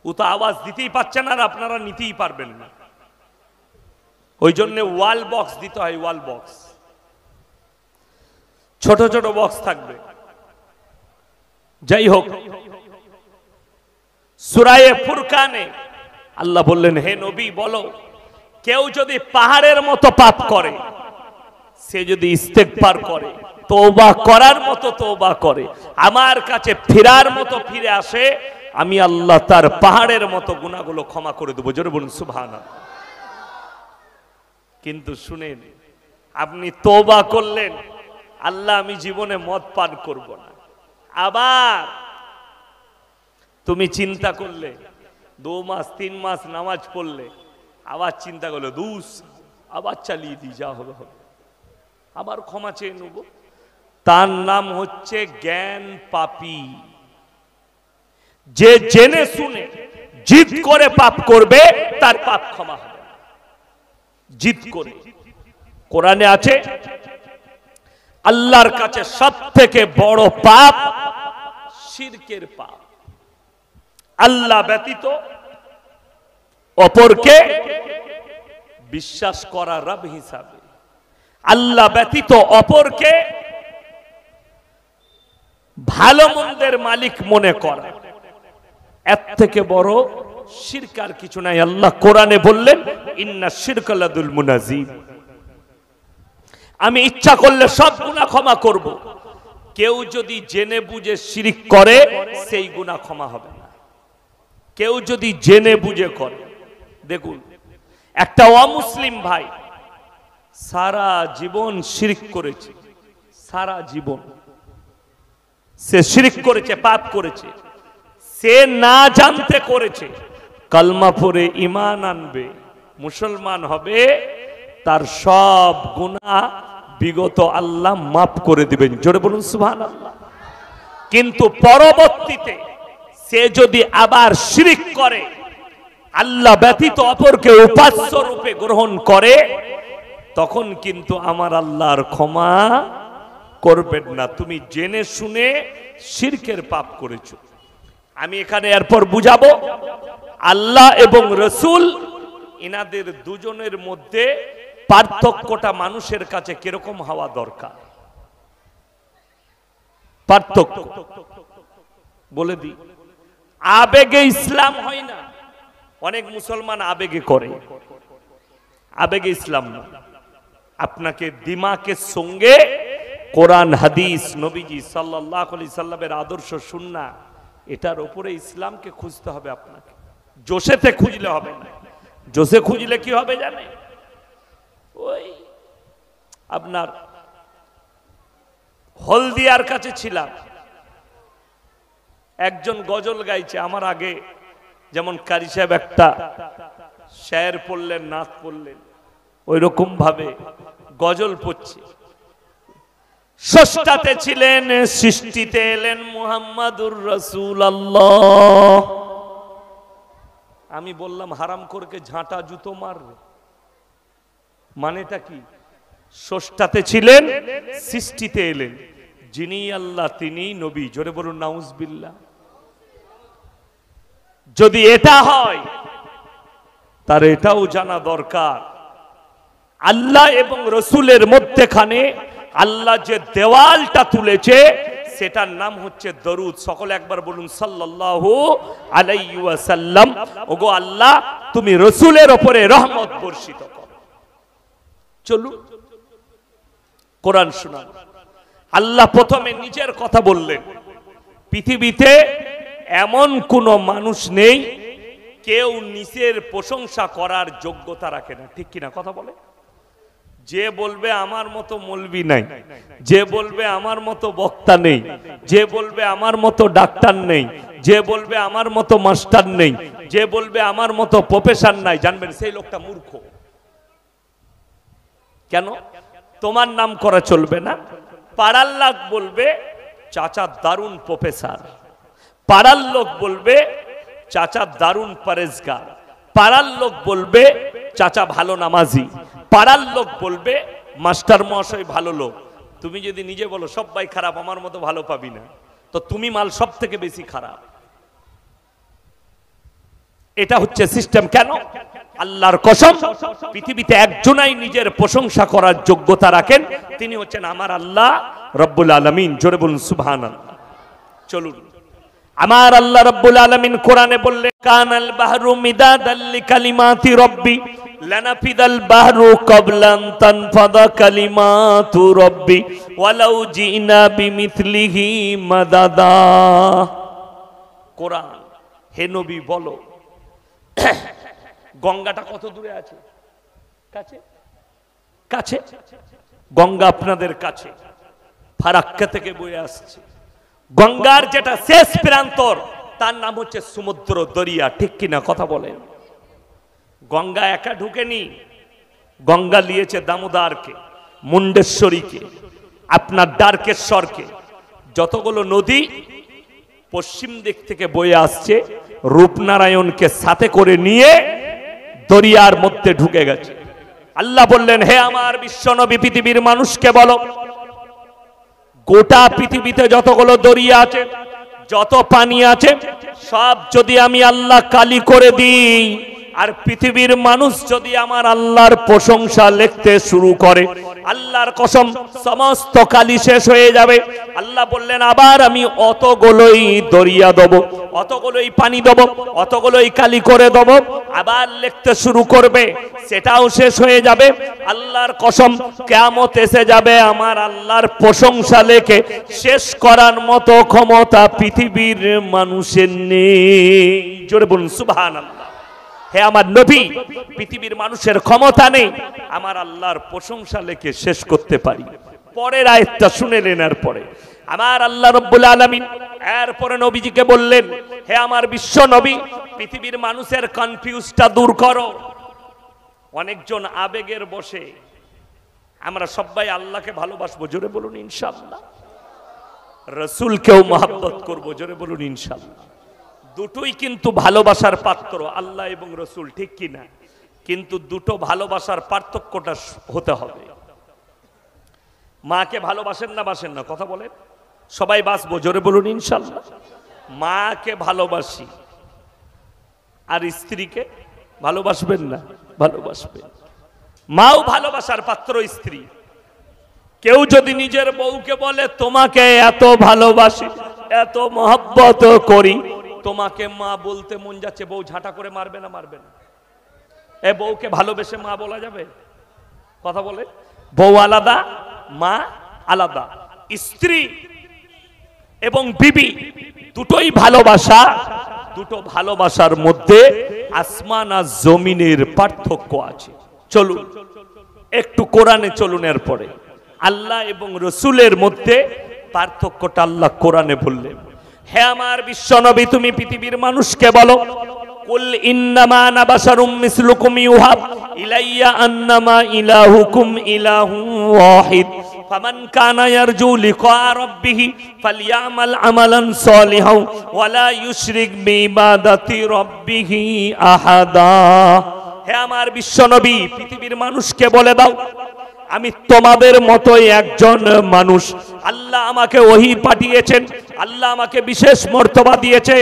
ও তো আওয়াজ দিতেই পাচ্ছে না, আর আপনারা নিতেই পারবেন না। ওই জন্য ওয়াল বক্স দিতে হয়, ওয়াল বক্স। ছোট ছোট বক্স থাকবে। যাই হোক, সূরা ফুরকানে আল্লাহ বললেন, হে নবী বলো, কেউ যদি পাহাড়ের মতো পাপ করে, সে যদি ইস্তেগফার করে, তওবা করার মতো তওবা করে, আমার কাছে ফিরার মতো ফিরে আসে, আমি আল্লাহ তার পাহাড়ের মতো গুনাহগুলো ক্ষমা করে দেব। জোরে বলুন সুবহানাল্লাহ। কিন্তু শুনেন, আপনি তওবা করলেন, আল্লাহ আমি জীবনে মদ পান করব না। আবার তুমি চিন্তা করলে 2 মাস 3 মাস নামাজ পড়লে, আবার চিন্তা করলো দুস, আবার চালিয়ে দিই, যা হবে হবে, আবার ক্ষমা চেয়ে নেব। তার নাম হচ্ছে জ্ঞান পাপী। যে জেনে শুনে জিদ করে পাপ করবে তার পাপ ক্ষমা হবে না। জিদ করে, কোরআনে আছে আল্লাহর কাছে সবথেকে বড় পাপ শিরকের পাপ। আল্লাহ ব্যতীত অপরকে বিশ্বাস করা রব হিসাবে, আল্লাহ ব্যতীত অপরকে ভালো মন্দের মালিক মনে করা, এর থেকে বড় শিরক আর কিছু নাই। আল্লাহ কোরআনে বললেন ইন্না শিরকা লাযুলমুন আযীম। আমি ইচ্ছা করলে সব গুনাহ ক্ষমা করব, কেউ যদি জেনে বুঝে শিরক করে সেই গুনাহ ক্ষমা হবে না। কেউ যদি জেনে বুঝে করে, দেখুন একটা অমুসলিম ভাই সারা জীবন শিরক করেছে, সারা জীবন সে শিরক করেছে, পাপ করেছে, সে না জানতে করেছে, কালমা পড়ে ঈমান আনবে, মুসলমান হবে, তার সব গুনাহ বিগত আল্লাহ মাফ করে দিবেন। জোরে বলুন সুবহানাল্লাহ। কিন্তু পরবর্তীতে সে যদি আবার শিরক করে, আল্লাহ ব্যতীত অপরকে উপাস্য রূপে গ্রহণ করে, তখন কিন্তু আমার আল্লাহর ক্ষমা করবেন না। তুমি জেনে শুনে শিরকের পাপ করেছো। আমি এখানে এরপর বুঝাবো আল্লাহ এবং রসুল এনাদের দুজনের মধ্যে পার্থক্যটা মানুষের কাছে কিরকম হওয়া দরকার। পার্থক্য বলে দিই, আবেগে ইসলাম হয় না। অনেক মুসলমান আবেগে করে, আবেগে ইসলাম না। আপনাকে দিমাগের সঙ্গে কোরআন হাদিস নবীজি সাল্লাল্লাহু আলাইহি সাল্লামের আদর্শ সুন্নাহ, এটার উপরে ইসলামকে খুঁজতে হবে। আপনাকে জোশেতে খুঁজলে হবে না। জোশে খুঁজলে কি হবে জানে, ওই আপনার হলদিয়ার কাছে ছিলাম, একজন গজল গাইছে আমার আগে, যেমন কারি সাহেব একটা শের পড়লেন, নাত পড়লেন, ওই রকম ভাবে গজল পড়ছে। স্রষ্টাতে ছিলেন, সৃষ্টিতে এলেন মুহাম্মাদুর রাসূলুল্লাহ। আমি বললাম হারাম করকে ঝাঁটা জুতো মারবে, মানেটা কি? স্রষ্টাতে ছিলেন, সৃষ্টিতে এলেন, যিনি আল্লাহ তিনি নবী। জোরে বলুন নাউজুবিল্লাহ। যদি এটা হয় তার এটাও জানা দরকার আল্লাহ এবং রসুলের মধ্যখানে আল্লাহ যে দেওয়ালটা তুলেছে সেটার নাম হচ্ছে দরুদ। সকলে একবার বলুন সাল্লাল্লাহু আলাইহি ওয়াসাল্লাম। ওগো আল্লাহ, তুমি রসুলের উপরে রহমত বর্ষিত করো। চলুন কোরআন শুনান। আল্লাহ প্রথমে নিজের কথা বললেন। পৃথিবীতে এমন কোন মানুষ নেই কেউ নিজের প্রশংসা করার যোগ্যতা রাখে না, ঠিক কিনা কথা বলে? যে বলবে আমার মতো মৌলবি নাই, যে বলবে আমার মতো বক্তা নেই, যে বলবে আমার মতো ডাক্তার নেই, যে বলবে আমার মতো মাস্টার নেই, যে বলবে আমার মতো প্রফেসর নাই, জানবেন সেই লোকটা মূর্খ। কেন? তোমার নাম করা চলবে না। পাড়ার লোক বলবে চাচা দারুণ প্রফেসর, পাড়ার লোক বলবে চাচা দারুণ পরেজগার, পাড়ার লোক বলবে চাচা ভালো নামাজি, পাড়ার লোক বলবে মাস্টার মহাশয় ভালো লোক। তুমি যদি নিজে বলো সবাই খারাপ, আমার মতো ভালো পাবি না, তো তুমি মাল সব থেকে বেশি খারাপ। এটা হচ্ছে সিস্টেম। কেন? আল্লাহর কসম, পৃথিবীতে একজনই নিজের প্রশংসা করার যোগ্যতা রাখেন, তিনি হচ্ছেন আমার আল্লাহ রব্বুল আলামিন। জোরে বলুন সুবহানাল্লাহ। চলুন, আমার আল্লাহ রব্বুল আলামিন কোরআনে বললেন কানাল বাহরু মিদাদাল লিকালিমাতি রব্বি লানাফিদাল বাহরু ক্বাবলা আন তানফাদা কালিমাতু রব্বি ওয়ালাউ জিনা বিমিথলিহি মাদাদা। কোরআন। হে নবী বলো গঙ্গাটা কত দূরে আছে? কাছে কাছে। গঙ্গা আপনাদের কাছে, ফারাক্কা থেকে বয়ে আসছে। গঙ্গার যেটা শেষ প্রান্তর তার নাম হচ্ছে সমুদ্র, দরিয়া, ঠিক কিনা কথা বলেন? গঙ্গা একা ঢুকেনি, গঙ্গা নিয়েছে দামোদরকে, মুন্ডেশ্বরীকে, আপনার দ্বারকেশ্বরকে, যতগুলো নদী পশ্চিম দিক থেকে বয়ে আসছে রূপনারায়ণকে সাথে করে নিয়ে দরিয়ার মধ্যে ঢুকে গেছে। আল্লাহ বললেন, হে আমার বিশ্বনবী পৃথিবীর মানুষকে বলো, গোটা পৃথিবীতে যতগুলো দরিয়া আছে, যত পানি আছে, সব যদি আমি আল্লাহ কালি করে দিই, আর পৃথিবীর মানুষ যদি আমার আল্লাহর প্রশংসা লিখতে শুরু করে, আল্লাহর কসম সমস্ত কালি শেষ হয়ে যাবে। আল্লাহ বললেন, আবার আমি অতগুলোই দরিয়া দেব, অতগুলোই পানি দেব, অতগুলোই কালি করে দেব, আবার লিখতে শুরু করবে, সেটাও শেষ হয়ে যাবে। আল্লাহর কসম কিয়ামত এসে যাবে, আমার আল্লাহর প্রশংসা লেখে শেষ করার মতো ক্ষমতা পৃথিবীর মানুষের নেই। জোরে বলুন সুবহানাল্লাহ। হে আমার নবী, পৃথিবীর মানুষের ক্ষমতা নেই, আমার আল্লাহর প্রশংসা লেখে শেষ করতে পারি। পরের আয়াতটা শুনে নেন। এরপরে আমার আল্লাহ রাব্বুল আলামিন এরপরে নবীজিকে বললেন, হে আমার বিশ্ব নবী, পৃথিবীর মানুষের কনফিউজটা দূর করো। অনেকজন আবেগের বসে, আমরা সবাই আল্লাহকে ভালোবাসবো, জোরে বলুন ইনশাআল্লাহ। রাসূলকেও মহব্বত করব, জোরে বলুন ইনশাআল্লাহ। দুটোই কিন্তু ভালোবাসার পাত্র, আল্লাহ এবং রসুল, ঠিক কিনা? কিন্তু দুটো ভালোবাসার পার্থক্যটা হতে হবে। মাকে ভালোবাসেন না বাসেন না? কথা বলেন। সবাই বাসবো, জোরে বলুন ইনশাআল্লাহ। মাকে ভালোবাসি, আর স্ত্রীকে ভালোবাসবেন না? ভালোবাসবেন। মাও ভালোবাসার পাত্র, স্ত্রী। কেউ যদি নিজের বউকে বলে, তোমাকে এত ভালোবাসি, এত মহব্বত করি, তোমাকে মা বলতে মন যাচ্ছে, বউ ঝাঁটা করে মারবে না? মারবে না। এ বউকে ভালোবেসে মা বলা যাবে? কথা বলে। বউ আলাদা, মা আলাদা। স্ত্রী এবং বিবি দুটোই ভালোবাসা। দুটো ভালোবাসার মধ্যে আসমান আর জমিনের পার্থক্য আছে। চলুন একটু কোরআনে চলুন। এরপরে আল্লাহ এবং রসুলের মধ্যে পার্থক্যটা আল্লাহ কোরআনে বললেন। হে আমার বিশ্বনবী, তুমি পৃথিবীর মানুষকে বলো, কুল ইন্নামা আনা বাশারুম মিসলুকুম ইউহা ইলাইয়া আন্নামা ইলাহুকুম ইলাহুন ওয়াহিদ ফামান কানা ইয়ারজু লিকা রাব্বিহি ফালইয়ামাল আমালান সালিহান ওয়ালা ইউশরিক বিইবাদাতি রাব্বিহি আহাদা। হে আমার বিশ্বনবী, পৃথিবীর মানুষকে বলে দাও, আমি তোমাদের মতোই একজন মানুষ। আল্লাহ আমাকে ওহী পাঠিয়েছেন, আল্লাহ আমাকে বিশেষ মর্তবা দিয়েছে,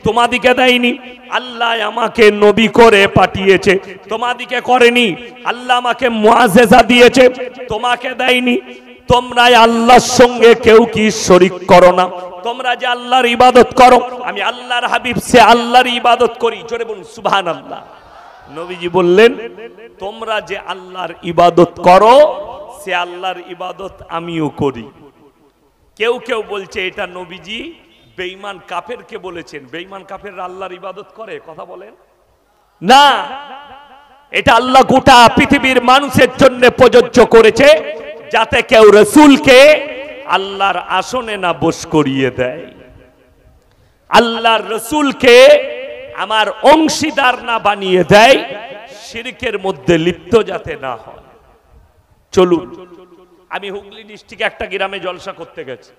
তোমাদিকে দেয়নি। আল্লাহ আমাকে নবী করে পাঠিয়েছে, তোমাদিকে করেনি। আল্লাহ আমাকে মুআজিজা দিয়েছে, তোমাকে দেয়নি। তোমরা আল্লাহর সঙ্গে কেউ কি শরীক করো না। তোমরা যে আল্লাহর ইবাদত করো, আমি আল্লাহর হাবিব সে আল্লাহর ইবাদত করি। জোরে বলুন সুবহানাল্লাহ। নবীজি বললেন, তোমরা যে আল্লাহর ইবাদত করো, সে আল্লাহর ইবাদত আমিও করি। কেউ কেউ বলছে এটা নবীজি বেঈমান কাফেরকে বলেছেন। বেঈমান কাফের আল্লাহর ইবাদত করে? কথা বলেন না। এটা আল্লাহ গোটা পৃথিবীর মানুষের জন্য প্রযোজ্য করেছে, যাতে কেউ রাসূলকে আল্লাহর আসনে না বস করিয়ে দেয়, আল্লাহর রাসূলকে আমার অংশীদার না বানিয়ে দেয়, শিরকের মধ্যে লিপ্ত যাতে না হয়। চলুন, আমি হুগলি ডিস্ট্রিক্টে একটা গ্রামে জলসা করতে গেছি।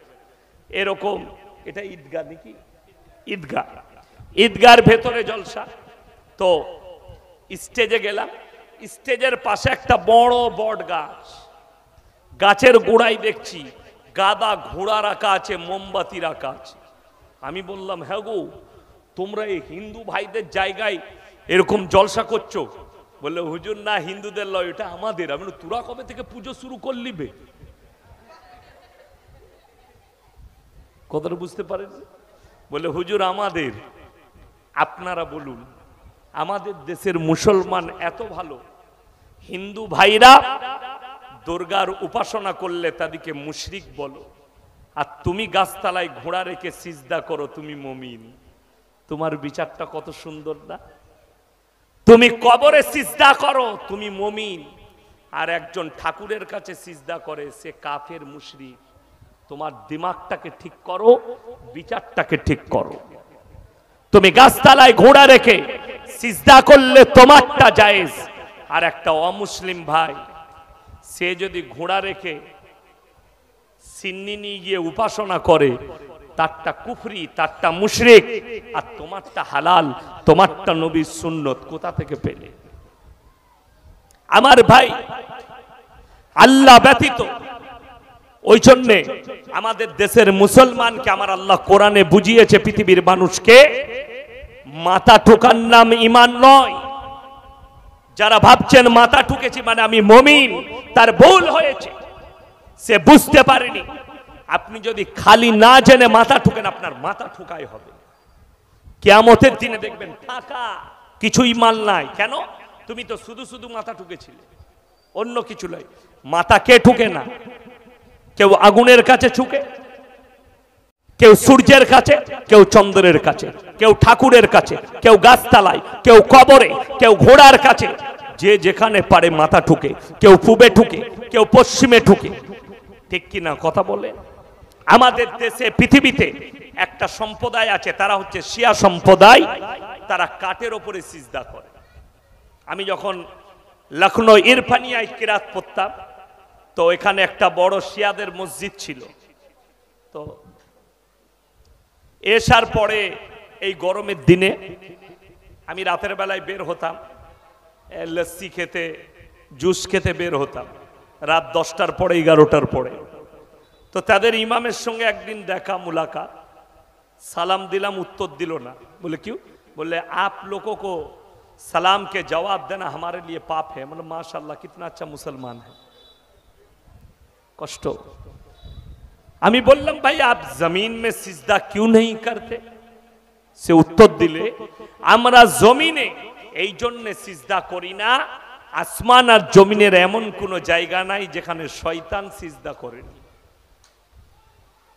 এরকম, এটা ঈদগাহ নাকি? ঈদগাহ। ঈদগাহর ভেতরে জলসা। তো স্টেজে গেলাম, স্টেজের পাশে একটা বড় বট গাছ, গাছের গোড়ায় দেখছি গাদা ঘোড়া রাখা আছে, মোমবাতি রাখা আছে। আমি বললাম, হ্যাঁ গো, তোমরা এই হিন্দু ভাইদের জায়গায় এরকম জলসা করছো? বললে, হুজুর না, হিন্দুদের লয়, এটা আমাদের। আমি বললাম, তোরা কবে থেকে পুজো শুরু করলি বে? কথাটা বুঝতে পারেন? বলে, হুজুর আমাদের। আপনারা বলুন, আমাদের দেশের মুসলমান এত ভালো, হিন্দু ভাইরা দুর্গার উপাসনা করলে তাদেরকে মুশরিক বলো, আর তুমি গাছতলায় ঘোড়া রেখে সিজদা করো, তুমি মুমিন। তোমার বিচারটা কত সুন্দর না? তুমি কবরে সিজদা করো, তুমি মুমিন, আর একজন ঠাকুরের কাছে সিজদা করে, সে কাফের মুশরিক। তোমার দিমাগটাকে ঠিক করো, বিচারটাকে ঠিক করো। তুমি গাছতলায় ঘোড়া রেখে সিজদা করলে তোমারটা জায়েজ। আর একটা অমুসলিম ভাই সে যদি ঘোড়া রেখে সিন্নি নিয়ে গিয়ে উপাসনা করে, তারটা কুফরি, তারটা মুশরিক, আর তোমারটা হালাল, তোমারটা নবীর সুন্নত। কোথা থেকে পেলে? আমার ভাই, আল্লাহ ব্যতীত, ওই জন্যে আমাদের দেশের মুসলমানকে আমার আল্লাহ কোরআনে বুঝিয়েছে, পৃথিবীর মানুষকে মাথা ঠোকার নাম ঈমান নয়। যারা ভাবছেন মাথা ঠুকেছি মানে আমি মুমিন, তার ভুল হয়েছে, সে বুঝতে পারেনি। আপনি যদি খালি না জেনে মাথা ঠুকেন, আপনার মাথা ঠুকাই হবে। কিয়ামতের দিনে দেখবেন ফাঁকা, কিছুই মাল নাই। কেন? তুমি তো শুধু শুধু মাথা ঠুকেছিলে, অন্য কিছু নয়। মাথা কে ঠুকে না? কেউ আগুনের কাছে ঠুকে, কেউ সূর্যের কাছে, কেউ চন্দ্রের কাছে, কেউ ঠাকুরের কাছে, কেউ গাছতলায়, কেউ কবরে, কেউ ঘোড়ার কাছে। যে যেখানে পারে মাথা ঠুকে। কেউ পূবে ঠুকে, কেউ পশ্চিমে ঠুকে। ঠিক কিনা কথা বলে? আমাদের দেশে, পৃথিবীতে একটা সম্প্রদায় আছে, তারা হচ্ছে শিয়া সম্প্রদায়। তারা কাঠের ওপরে সিজদা করে। আমি যখন লখনৌ ইরফানিয়ায় কিরাত পড়তাম, তো এখানে একটা বড় শিয়াদের মসজিদ ছিল। তো এশার পরে এই গরমের দিনে আমি রাতের বেলায় বের হতাম, লস্যি খেতে, জুস খেতে বের হতাম, রাত 10টার পরে, 11টার পরে। তো তাদের ইমামের সঙ্গে একদিন দেখা, মুলাকাত, সালাম দিলাম, উত্তর দিল না। বলে क्यों? बोले आप लोगों को सलाम के जवाब देना हमारे लिए पाप है। मतलब माशाल्लाह कितना अच्छा मुसलमान है। कष्ट। আমি বললাম ভাই आप जमीन में सिजदा क्यों नहीं करते? সে উত্তর দিলে আমরা জমিনে এই জন্য সিজদা করি না, আসমান আর জমিনের এমন কোন জায়গা নাই যেখানে শয়তান সিজদা করেনি।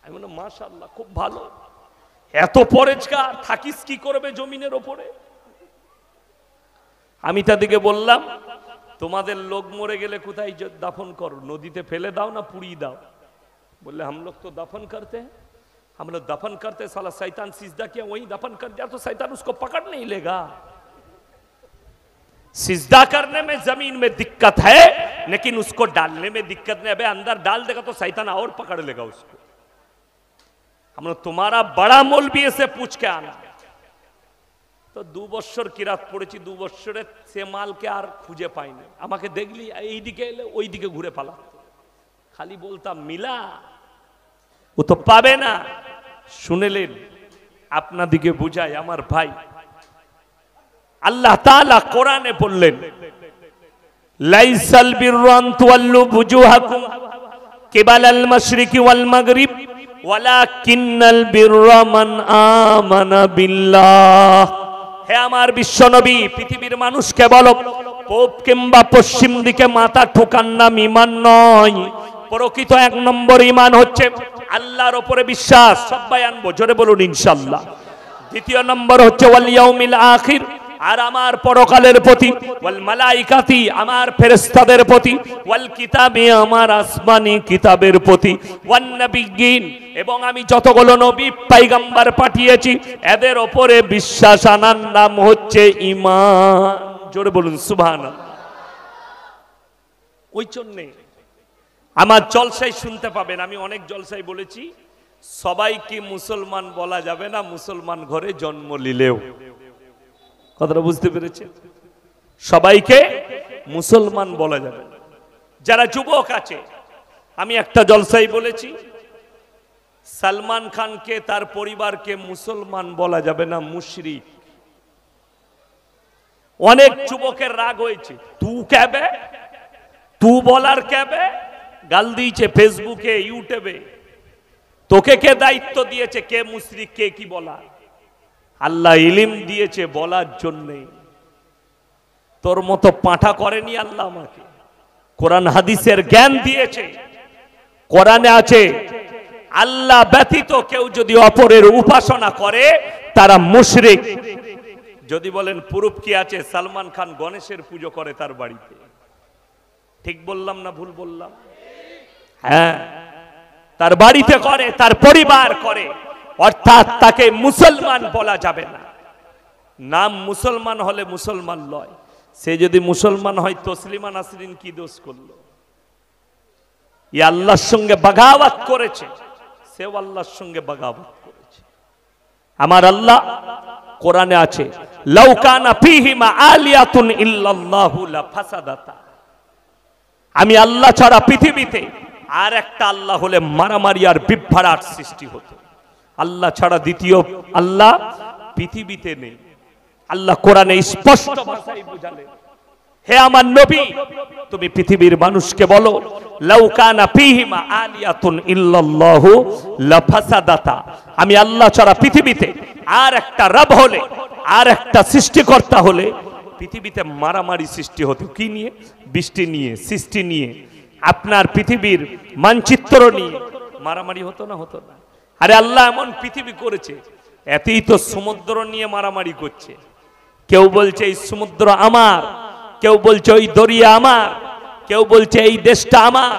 আমি বললাম মাশাআল্লাহ, খুব ভালো, এত পরেজগার, থাকিস কি করবে জমিনের ওপরে? আমি তাদেরকে বললাম তোমাদের লোক মরে গেলে কোথায় দাফন করো? নদীতে ফেলে দাও না পুড়িয়ে দাও? बोले हम लोग तो दफन करते हैं। हम लोग दफन करते, साला शैतान सिजदा किया वहीं दफन कर दिया तो शैतान उसको पकड़ नहीं लेगा। सिजदा करने में जमीन में दिक्कत है, लेकिन उसको डालने में दिक्कत नहीं। अबे अंदर डाल देगा तो शैतान और पकड़ लेगा उसको। हम लोग तुम्हारा बड़ा मौलवी से पूछ के आना। तो 2 বছর কিরাত পড়েছি, 2 বছরে সে মালকে আর খুঁজে পাইনি। আমাকে দেখলি এই দিকে এলে ওই দিকে ঘুরে পালা, খালি বলতাম মিলা, ও তো পাবে না। শুনেলেন? আপনাদিকে বুঝাই আমার ভাই, আল্লাহ তাআলা কোরআনে বললেন লাইসাল বিররু আন তুওয়াল্লু বুজুহাকুম কিবালাল মাশরিকি ওয়াল মাগরিব ওয়ালাকিন্নাল বিররা মান আমানা বিল্লাহ। হে আমার বিশ্বনবী, পৃথিবীর মানুষকে বলো, পূব কিংবা পশ্চিম দিকে মাথা ঠোকার নাম ঈমান নয়। প্রকৃত 1 নম্বর ঈমান হচ্ছে আল্লাহর উপরে বিশ্বাস। সবাই আনবো, জোরে বলুন ইনশাআল্লাহ। দ্বিতীয় নম্বর হচ্ছে ওয়াল ইয়াউমিল আখির, আর আমার পরকালের প্রতি, ওয়াল মালাইকাতি, আমার ফেরেশতাদের প্রতি, ওয়াল কিতাবি, আমার আসমানি কিতাবের প্রতি, ওয়ান নাবিয়্যিন, এবং আমি যতগুলো নবী পয়গম্বর পাঠিয়েছি এদের উপরে বিশ্বাস আনার নাম হচ্ছে ঈমান। জোরে বলুন সুবহানাল্লাহ। ওই জন্য আমার জলসায় শুনতে পাবেন, আমি অনেক জলসায় বলেছি সবাইকে মুসলমান বলা যাবে না, মুসলমান ঘরে জন্ম নিলেও। কথাটা বুঝতে পেরেছেন? সবাইকে মুসলমান বলা যাবে না। যারা যুবক আছে, আমি একটা জলসায় বলেছি সালমান খানকে, তার পরিবারকে মুসলমান বলা যাবে না, মুশরিক। অনেক যুবকের রাগ হয়েছে, তু কেবে, তু বলার কেবে, গাল দিয়েছে ফেসবুকে, ইউটিউবে। তোকে কে দায়িত্ব দিয়েছে কে মুশরিক কে কি বলা? আল্লাহ ইলম দিয়েছে বলার জন্য। তোর মতো পাঁঠা করেনি আল্লাহ আমাকে, কোরআন হাদিসের জ্ঞান দিয়েছে। কোরআনে আছে আল্লাহ ব্যতীত কেউ যদি অপরের উপাসনা করে তারা মুশরিক। যদি বলেন প্রুফ কি আছে? সালমান খান গণেশের পুজো করে তার বাড়িতে। ঠিক বললাম না ভুল বললাম? হ্যাঁ, তার বাড়িতে করে, তার পরিবার করে, অর্থাৎ তাকে মুসলমান বলা যাবে না। নাম মুসলমান হলে মুসলমান লয়, সে যদি মুসলমান হয় তসলিমা নাসরিন কি দোষ করলো? ই আল্লাহর সঙ্গে বাগাওয়াত করেছে, সেও আল্লাহর সঙ্গে বাগাওয়াত করেছে। আমার আল্লাহ কোরআনে আছে, লাউ কানা ফীহিমা আলিয়াতুন ইল্লাল্লাহু লাফাসাদাতা। আমি আল্লাহ ছাড়া পৃথিবীতে আর একটা আল্লাহ হলে মারামারি আর বিভ্রাট সৃষ্টি হতো। আল্লাহ ছাড়া দ্বিতীয় আল্লাহ পৃথিবীতে নেই। আল্লাহ কোরআনে স্পষ্ট ভাষায় বুঝালেন, হে আমার নবী, তুমি পৃথিবীর মানুষকে বলো, লাউ কানা ফীহিমা আলিয়াতুন ইল্লাল্লাহু লাফাসাদাতা। আমি আল্লাহ ছাড়া পৃথিবীতে আর একটা রব হলে, আর একটা সৃষ্টিকর্তা হলে পৃথিবীতে মারামারি সৃষ্টি হতো। কি নিয়ে? বৃষ্টি নিয়ে, সৃষ্টি নিয়ে, আপনার পৃথিবীর মানচিত্র নিয়ে মারামারি হতো না? হতো না? আরে আল্লাহ এমন পৃথিবী করেছে, এতেই তো সমুদ্র নিয়ে মারামারি করছে। কেউ বলছে এই সমুদ্র আমার, কেউ বলছে ওই দরিয়া আমার, কেউ বলছে এই দেশটা আমার,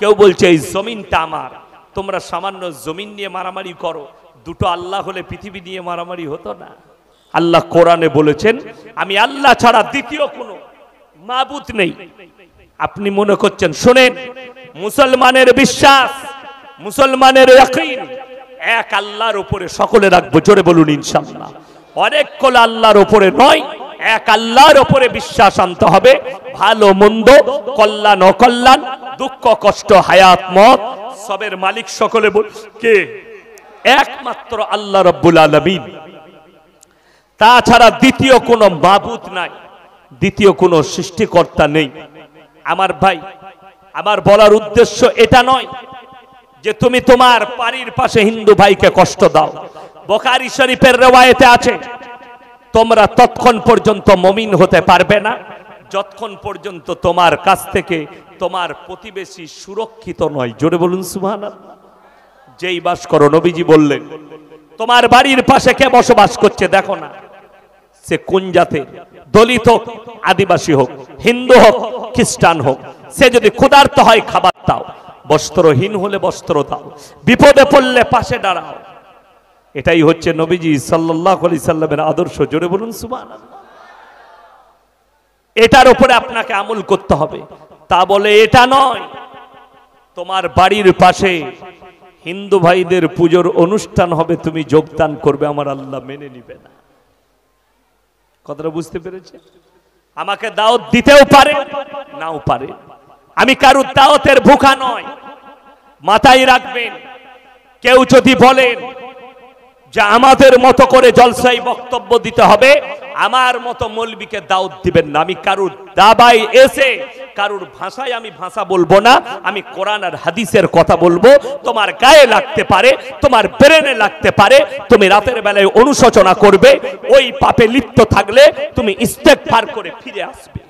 কেউ বলছে এই জমিনটা আমার। তোমরা সামান্য জমিন নিয়ে মারামারি করো, দুটো আল্লাহ হলে পৃথিবী নিয়ে মারামারি হতো না? আল্লাহ কোরআনে বলেছেন, আমি আল্লাহ ছাড়া দ্বিতীয় কোনো মাবুদ নেই। আপনি মনে করছেন, শোনেন, মুসলমানের বিশ্বাস, মুসলমানের ইয়াকিন এক আল্লাহর উপরে সকলে রাখবো। জোরে বলুন ইনশাআল্লাহ। অনেক কোন আল্লাহর উপরে নয়, এক আল্লাহর উপরে বিশ্বাস আনতে হবে। ভালো মন্দ, কল্যাণ অকল্যাণ, দুঃখ কষ্ট, হায়াত মত, সবের মালিক সকলে কে? একমাত্র আল্লাহ রাব্বুল আলামিন। তাছাড়া দ্বিতীয় কোনো মাবুদ নাই, দ্বিতীয় কোনো সৃষ্টিকর্তা নেই। আমার ভাই, আমার বলার উদ্দেশ্য এটা নয় যে তুমি তোমার বাড়ির পাশে হিন্দু ভাইকে কষ্ট দাও। বুখারী শরীফের রওয়ায়েতে আছে, তোমরা ততক্ষণ পর্যন্ত মুমিন হতে পারবে না যতক্ষণ পর্যন্ত তোমার কাছ থেকে তোমার প্রতিবেশী সুরক্ষিত নয়। জোরে বলুন সুবহানাল্লাহ। যেই বাস করো, নবীজি বললেন, তোমার বাড়ির পাশে কে বসবাস করছে দেখো না, সে কোন জাতের, দলিত হোক, আদিবাসী হোক, হিন্দু হোক, খ্রিস্টান হোক, সে যদি ক্ষুধার্ত হয় খাবার দাও, বস্ত্রহীন হলে বস্ত্র দাও, বিপদে পড়লে পাশে দাঁড়াও। এটাই হচ্ছে নবীজি সাল্লাল্লাহু আলাইহি সাল্লামের আদর্শ। জোরে বলুন সুবহানাল্লাহ। এটার উপরে আপনাকে আমল করতে হবে। তা বলে এটা নয় তোমার বাড়ির পাশে হিন্দু ভাইদের পুজোর অনুষ্ঠান হবে, তুমি যোগদান করবে, আমার আল্লাহ মেনে নিবে না। কথাটা বুঝতে পেরেছে? আমাকে দাওয়াত দিতেও পারে, নাও পারে। আমি কারুর দাওয়াতের ভুখা নয়। মাথায় রাখবেন, কেউ যদি বলেন যে আমাদের মতো করে জলসাই বক্তব্য দিতে হবে, আমার মতো মৌলবীকে দাওয়াত দিবেন না। আমি কারুর দাবায় এসে কারুর ভাষায় আমি ভাষা বলবো না। আমি কোরআন আর হাদিসের কথা বলবো। তোমার গায়ে লাগতে পারে, তোমার ব্রেনে লাগতে পারে, তুমি রাতের বেলায় অনুশোচনা করবে, ওই পাপে লিপ্ত থাকলে তুমি ইস্তেগফার করে ফিরে আসবে।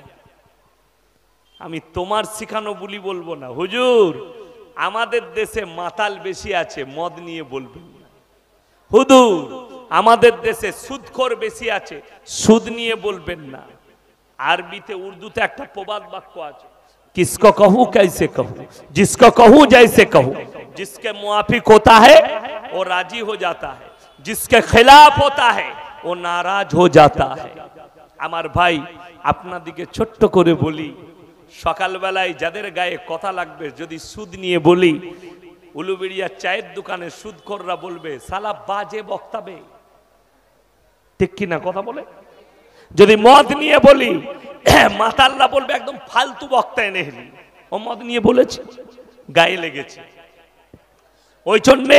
আমি তোমার শিখানো বলি বলবো না। হুজুর, আমাদের দেশে মাতাল বেশি আছে, মদ নিয়ে বলবেন না। হুজুর, আমাদের দেশে সুদখোর বেশি আছে, সুদ নিয়ে বলবেন না। আরবিতে, উর্দুতে একটা প্রবাদ বাক্য আছে, किसको कहूं कैसे कहूं, जिसको कहूं जैसे कहूं, जिसके मुआफिक होता है वो राजी हो जाता है, जिसके खिलाफ होता है वो नाराज हो जाता है। আমার ভাই, আপনাদিকে ছোট্ট করে বলি, সকালবেলায় যাদের গায়ে কথা লাগবে, যদি সুদ নিয়ে বলি, উলুবেড়িয়ার চায়ের দোকানে সুদখোররা বলবে সালা বাজে বক্তাবে। ঠিক কিনা কথা বলে? যদি মদ নিয়ে বলি, মাতাল্লা বলবে একদম ফালতু বক্তা এনে এলি, ও মদ নিয়ে বলেছে, গায়ে লেগেছে। ওই জন্যে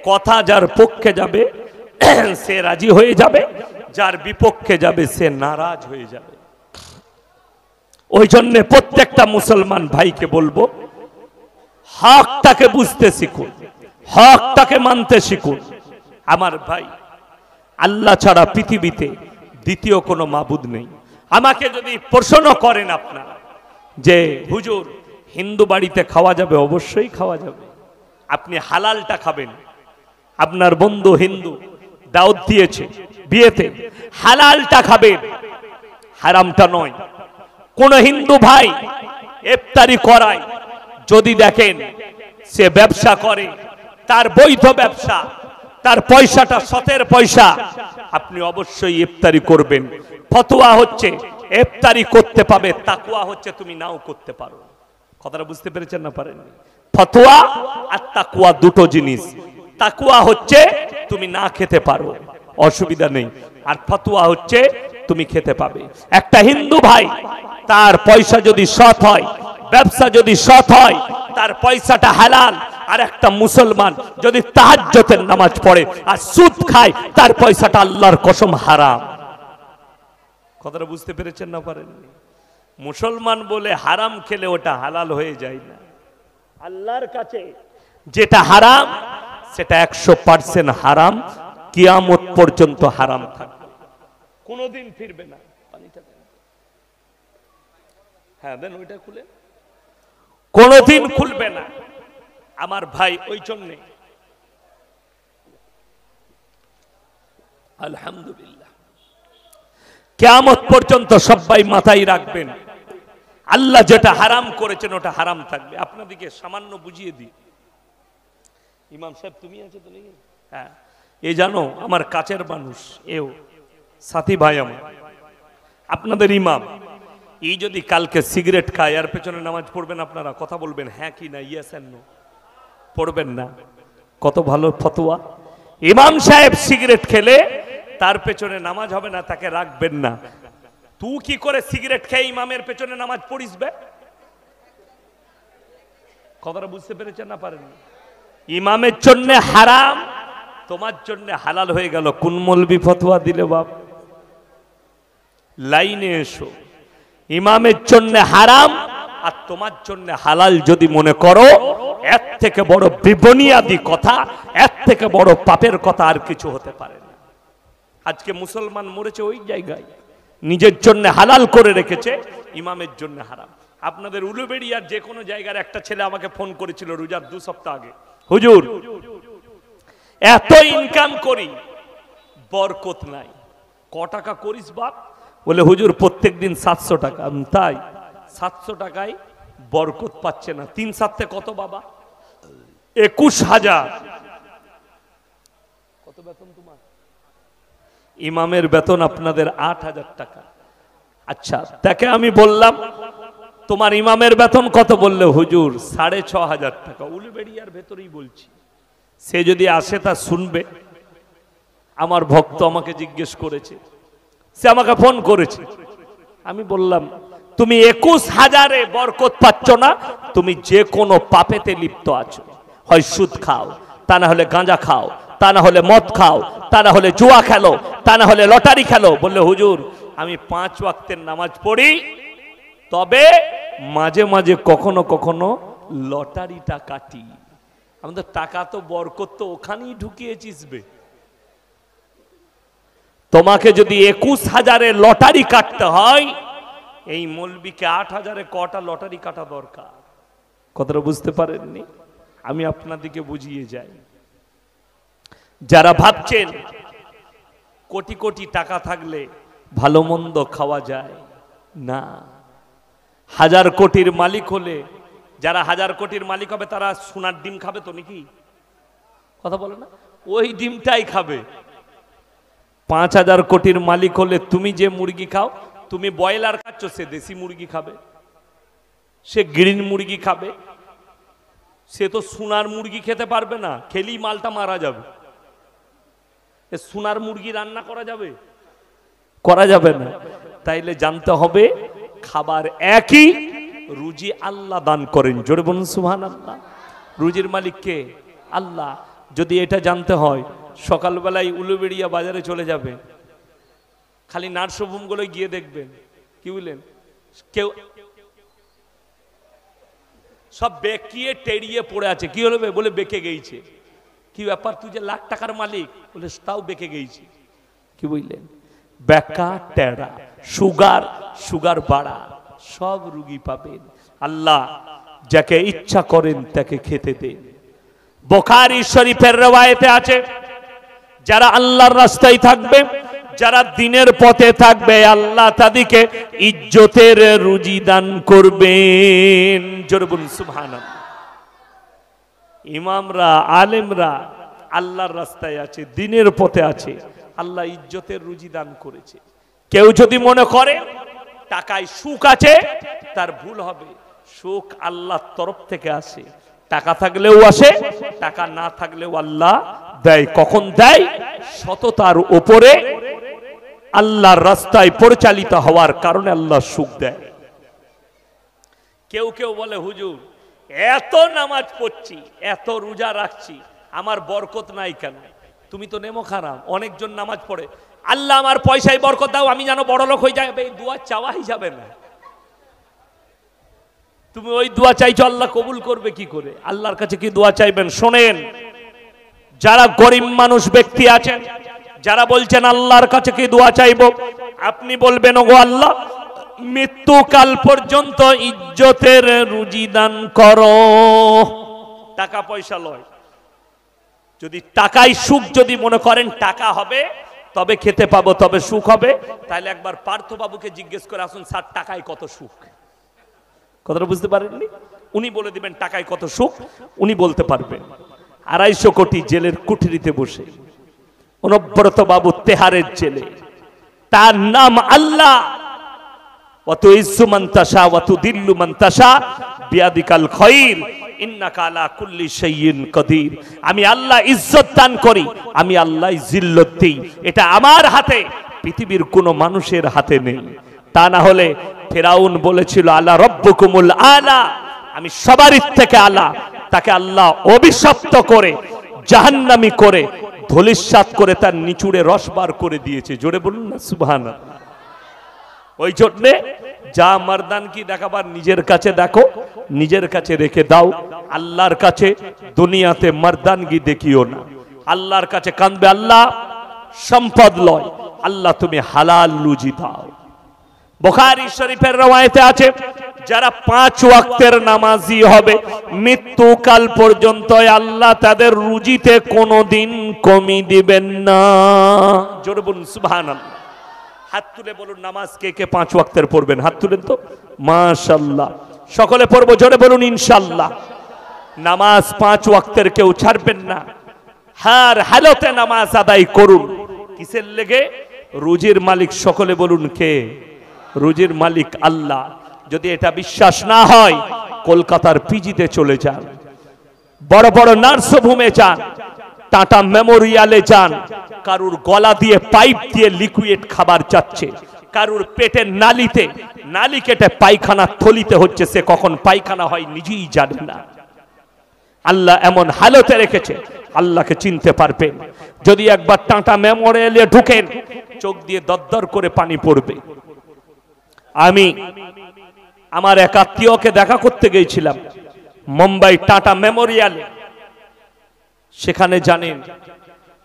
কথা যার পক্ষে যাবে সে রাজি হয়ে যাবে, যার বিপক্ষে যাবে সে নারাজ হয়ে যাবে। ওই জন্যে প্রত্যেকটা মুসলমান ভাইকে বলবো, হকটাকে বুঝতে শিখুন, হকটাকে মানতে শিখুন। আমার ভাই, আল্লাহ ছাড়া পৃথিবীতে দ্বিতীয় কোনো মাবুদ নেই। আমাকে যদি প্রশ্ন করেন আপনারা যে হুজুর হিন্দু বাড়িতে খাওয়া যাবে, অবশ্যই খাওয়া যাবে। আপনি হালালটা খাবেন। আপনার বন্ধু হিন্দু, দাওয়াত দিয়েছে বিয়েতে, হালালটা খাবেন, হারামটা নয়। কোন হিন্দু ভাই ইফতারি করায়, যদি দেখেন সে ব্যবসা করে, তার বৈধ ব্যবসা, তার পয়সাটা সতের পয়সা, আপনি অবশ্যই ইফতারি করবেন। ফতোয়া হচ্ছে ইফতারি করতে পাবে, তাকওয়া হচ্ছে তুমি নাও করতে পারো। কথাটা বুঝতে পেরেছেন না পারেননি? ফতোয়া আর তাকওয়া দুটো জিনিস। তাকওয়া হচ্ছে তুমি না খেতে পারো, অসুবিধা নেই, আর ফতোয়া হচ্ছে তুমি খেতে পাবে। একটা হিন্দু ভাই তার পয়সা যদি সৎ হয়, ব্যবসা যদি সৎ হয়, তার পয়সাটা হালাল। আর একটা মুসলমান যদি তাহাজ্জুদের নামাজ পড়ে আর সুদ খায়, তার পয়সাটা আল্লাহর কসম হারাম। কথাটা বুঝতে পেরেছেন না পারেননি? মুসলমান বলে হারাম খেলে ওটা হালাল হয়ে যায় না। আল্লাহর কাছে যেটা হারাম সেটা 100% হারাম, কিয়ামত পর্যন্ত হারাম থাকবে, কোনোদিন ফিরবে না। পানিটা দেন, হ্যাঁ দেন, ওইটা খুলে, কোনোদিন খুলবে না আমার ভাই। ওই জন্যে আলহামদুলিল্লাহ কিয়ামত পর্যন্ত সবাই মাথায় রাখবেন, আল্লাহ যেটা হারাম করেছেন ওটা হারাম থাকবে। আপনাদেরকে সামান্য বুঝিয়ে দিই। ইমাম সাহেব তুমি আছো তো নাকি? হ্যাঁ, এই জানো আমার কাছের মানুষ, এও সাথী ভাই আমার, আপনাদের ইমাম। এই যদি কালকে সিগারেট খায়, এর পেছনে নামাজ পড়বেন আপনারা? কথা বলবেন হ্যাঁ কি না, ইয়েস এন্ড নো। পড়বেন না? কত ভালো ফতোয়া। ইমাম সাহেব সিগারেট খেলে তার পেছনে নামাজ হবে না, তাকে রাখবেন না। তুই কি করে সিগারেট খেয়ে ইমামের পেছনে নামাজ পড়িস বে? কথাটা বুঝতে পেরেছেন না পারেননি? ইমামের জন্য হারাম, তোমার জন্য হালাল হয়ে গেল। কোন মৌলবি ফতোয়া দিলে বাপ? লাইনে এসো। ইমামের জন্য হারাম আর তোমার জন্য হালাল যদি মনে করো, এর থেকে বড় বিবনিয়াদি কথা, এর থেকে বড় পাপের কথা আর কিছু হতে পারে না। আজকে মুসলমান মরেছে ওই জায়গায়, নিজের জন্য হালাল করে রেখেছে, ইমামের জন্য হারাম। আপনাদের উলুবেড়িয়ার যে কোনো জায়গার একটা ছেলে আমাকে ফোন করেছিল রোজার 2 সপ্তাহ আগে, হুজুর এত ইনকাম করি, বরকত নাই। ক টাকা করিস বাপ? বলে হুজুর প্রত্যেক দিন 700 টাকা। তাই 700 টাকায় বরকত পাচ্ছে না। 3 7 কত বাবা? 21,000। কত বেতন তোমার? ইমামের বেতন আপনাদের 8,000 টাকা। আচ্ছা, তাকে আমি বললাম তোমার ইমামের বেতন কত? বললে হুজুর 6,500 টাকা। উলুবেড়িয়ার ভেতরেই বলছি, সে যদি আসে তা শুনবে। আমার ভক্ত আমাকে জিজ্ঞেস করেছে, সে আমাকে ফোন করেছে। আমি বললাম তুমি 21,000-এ বরকত পাচ্ছ না, তুমি যে কোনো পাপেতে লিপ্ত আছো। হয় সুদ খাও, তা না হলে গাঁজা খাও, তা না হলে মদ খাও, তা না হলে জুয়া খেলো, তা না হলে লটারি খেলো। বললে হুজুর আমি 5 ওয়াক্তের নামাজ পড়ি, তবে মাঝে মাঝে কখনো কখনো লটারিটা কাটি। আমাদের টাকা তো বরকত তো ওখানেই ঢুকিয়েছিস বে। তোমাকে যদি 21,000-এ লটারি কাটতে হয়, এই মৌলবীকে 8,000-এ কটা লটারি কাটা দরকার? কথাটা বুঝতে পারেননি? আমি আপনাদেরকে বুঝিয়ে যাই। যারা ভাবছেন কোটি কোটি টাকা থাকলে ভালো মন্দ খাওয়া যায় না, 1000 কোটির মালিক হলে, যারা 1000 কোটির মালিক হবে তারা সোনার ডিম খাবে তো নাকি? কথা বলে না? ওই ডিমটাই খাবে। 5,000 কোটির মালিক হলে তুমি যে মুরগি খাও, তুমি ব্রয়লার খাচ্ছ, সে দেশি মুরগি খাবে, সে গ্রিন মুরগি খাবে। সে তো সোনার মুরগি খেতে পারবে না, খেলেই মালটা মারা যাবে। সোনার মুরগি রান্না করা যাবে? করা যাবে না। তাইলে জানতে হবে খাবার একই, রুজি আল্লাহ দান করেন। জোরে বলুন সুবহানাল্লাহ। রুজির মালিক কে? আল্লাহ। যদি এটা জানতে হয়, সকালবেলায় উলুবেড়িয়া বাজারে চলে যাবে, খালি নার্সিংহোম গুলো গিয়ে দেখবেন, কি বললেন, কেউ সব বেকিয়ে টেড়িয়ে পড়ে আছে। কি হলো? বলে বেঁকে গেছে। কি ব্যাপার, তুই যে লাখ টাকার মালিক? বলে তাও বেঁকে গেছে। কি বুঝলেন? বেকা টেড়া, সুগার, সুগার বাড়া, সব রুগী পাবেন। আল্লাহ যাকে ইচ্ছা করেন তাকে খেতে দেন। বুখারী শরীফের রওয়ায়েতে আছে, যারা আল্লাহর রাস্তায় থাকবে, যারা দিনের পথে থাকবে, আল্লাহ তাদেরকে ইজ্জতের রুজি দান করবেন। জোরে বলুন সুবহানাল্লাহ। ইমামরা, আলেমরা আল্লাহর রাস্তায় আছে, দিনের পথে আছে, আল্লাহ ইজ্জতের রুজি দান করেছে। কেউ যদি মনে করে টাকায় সুখ আছে, তার ভুল হবে। সুখ আল্লাহর তরফ থেকে আসে, টাকা থাকলেও আসে, টাকা না থাকলেও আল্লাহ দেয়। কখন দেয়? সততার উপরে আল্লাহর রাস্তায় পরিচালিত হওয়ার কারণে আল্লাহ সুখ দেয়। কেউ কেউ বলে, হুজুর এত নামাজ পড়ছি, এত রোজা রাখছি, আমার বরকত নাই কেন? তুমি তো নেমো খারাপ। অনেকজন নামাজ পড়ে, আল্লাহ আমার পয়সায় বরকত দাও, আমি যেন বড় লোক হয়ে যাবে। এই দোয়া চাওয়াই যাবে না। তুমি ওই দোয়া চাইছো, আল্লাহ কবুল করবে কি করে? আল্লাহর কাছে কি দোয়া চাইবেন? শোনেন, যারা গরিব মানুষ ব্যক্তি আছেন, যারা বলছেন আল্লাহর কাছে কি দোয়া চাইবো, আপনি বলবেন, ওগো আল্লাহ, মৃত্যুকাল পর্যন্ত ইজ্জতের রুজি দান করো। টাকা পয়সা লয়। যদি টাকাই সুখ যদি মনে করেন টাকা হবে তবে খেতে পাবো, তবে সুখ হবে, তাহলে একবার পার্থ বাবুকে জিজ্ঞেস করে আসুন, স্যার টাকায় কত সুখ? কথাটা বুঝতে পারেননি? উনি বলে দিবেন টাকায় কত সুখ, উনি বলতে পারবেন। 250 কোটি জেলের কুঠরিতে বসে অনব্রত বাবু তেহারের জেলে, তার নাম আল্লাহ। ওয়াতু ইজ্জু মান তাশা ওয়াতু দিল্লু মান তাশা বিয়াদিকাল খায়র ইন্নাকা আলা কুল্লি শাইইন কাদির। আমি আল্লাহ ইজ্জত দান করি, আমি আল্লাহ জিল্লত দেই, এটা আমার হাতে, পৃথিবীর কোনো মানুষের হাতে নেই। তা না হলে ফেরাউন বলেছিল আলা রব্বুকুমুল আলা, আমি সবারই থেকে আলা। তাকে আল্লাহ অভিশপ্ত করে, জাহান্নামী করে, ধূলিসাৎ করে তার নিচুড়ে রস বার করে দিয়েছে। জোরে বলুন না সুবহানাল্লাহ। ওই জন্যে যা মর্দান কি দেখাবার নিজের কাছে দেখো, নিজের কাছে রেখে দাও। আল্লাহর কাছে দুনিয়াতে মর্দানগি দেখিও না। আল্লাহর কাছে কাঁদবে, আল্লাহ সম্পদ লয়, আল্লাহ তুমি হালাল রুজি দাও। বুখারী শরীফের রওয়ায়েতে আছে, যারা 5 ওয়াক্তের নামাজি হবে মৃত্যুকাল পর্যন্ত আল্লাহ তাদের রুজিতে কোনোদিন কমি দিবেন না। জোরে বলুন সুবহানাল্লাহ। হাত তুলে বলুন, নামাজ কে কে 5 ওয়াক্তের পড়বেন? হাত তুলেন তো, মাশাআল্লাহ। সকলে পড়বো, জোরে বলুন ইনশাআল্লাহ। নামাজ 5 ওয়াক্তের কেউ ছাড়বেন না, হার হালতে নামাজ আদায় করুন। কিসের লেগে? রুজির মালিক। সকলে বলুন কে? রুজির মালিক আল্লাহ। যদি এটা বিশ্বাস না হয়, কলকাতার পিজিতে চলে যান, বড় বড় নার্সিংহোমে যান, টাটা মেমোরিয়ালে যান, কারুর গলা দিয়ে পাইপ দিয়ে লিকুইড খাবার যাচ্ছে, কারুর পেটের নালিতে নালি কেটে পায়খানা থলিতে হচ্ছে, সে কখন পায়খানা হয় নিজেই জানে না। আল্লাহ এমন হালতে রেখেছে, আল্লাহকে চিনতে পারবেন। যদি একবার টাটা মেমোরিয়ালে ঢুকেন, চোখ দিয়ে দরদর করে পানি পড়বে। আমি আমার এক আত্মীয়কে দেখা করতে গিয়েছিলাম মুম্বাই টাটা মেমোরিয়ালে। সেখানে জানেন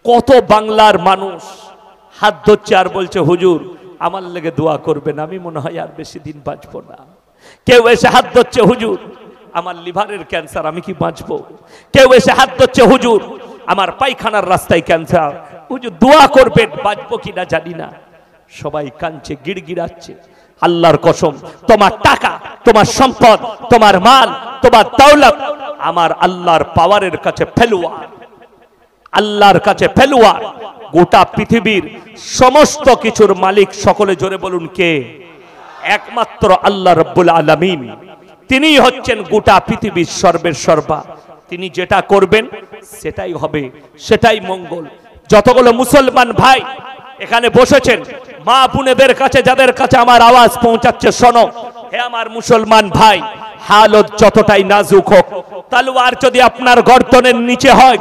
কত বাংলার মানুষ হাত ধরছে আর বলছে, হুজুর আমার লেগে দোয়া করবেন, আমি মনে হয় আর বেশি দিন বাঁচবো না। কেউ এসে হাত ধরছে, হুজুর আমার লিভারের ক্যান্সার, আমি কি বাঁচবো? কেউ এসে হাত ধরছে, হুজুর আমার পায়খানার রাস্তায় ক্যান্সার, হুজুর দোয়া করবেন, বাঁচবো কিনা জানি না। সবাই কাঁদছে, গিড়গিড়াচ্ছে। আল্লাহর কসম, তোমার টাকা, তোমার সম্পদ, তোমার মাল, তোমার দৌলত আমার আল্লাহর পাওয়ারের কাছে ফেলুয়া, আল্লাহর কাছে ফেলুয়া। গোটা পৃথিবীর সমস্ত কিছুর মালিক, সকলে জোরে বলুন কে? একমাত্র আল্লাহ রাব্বুল আলামিন। তিনিই হচ্ছেন গোটা পৃথিবীর সর্বের সর্বা। তিনি যেটা করবেন সেটাই হবে, সেটাই মঙ্গল। যতগুলো মুসলমান ভাই এখানে বসেছেন, মা বোনেদের কাছে, যাদের কাছে আমার আওয়াজ পৌঁছাচ্ছে, শোনো। হে আমার মুসলমান ভাই, হালত যতটাই নাজুক হোক, তলোয়ার যদি আপনার গর্দনের নিচে হয়,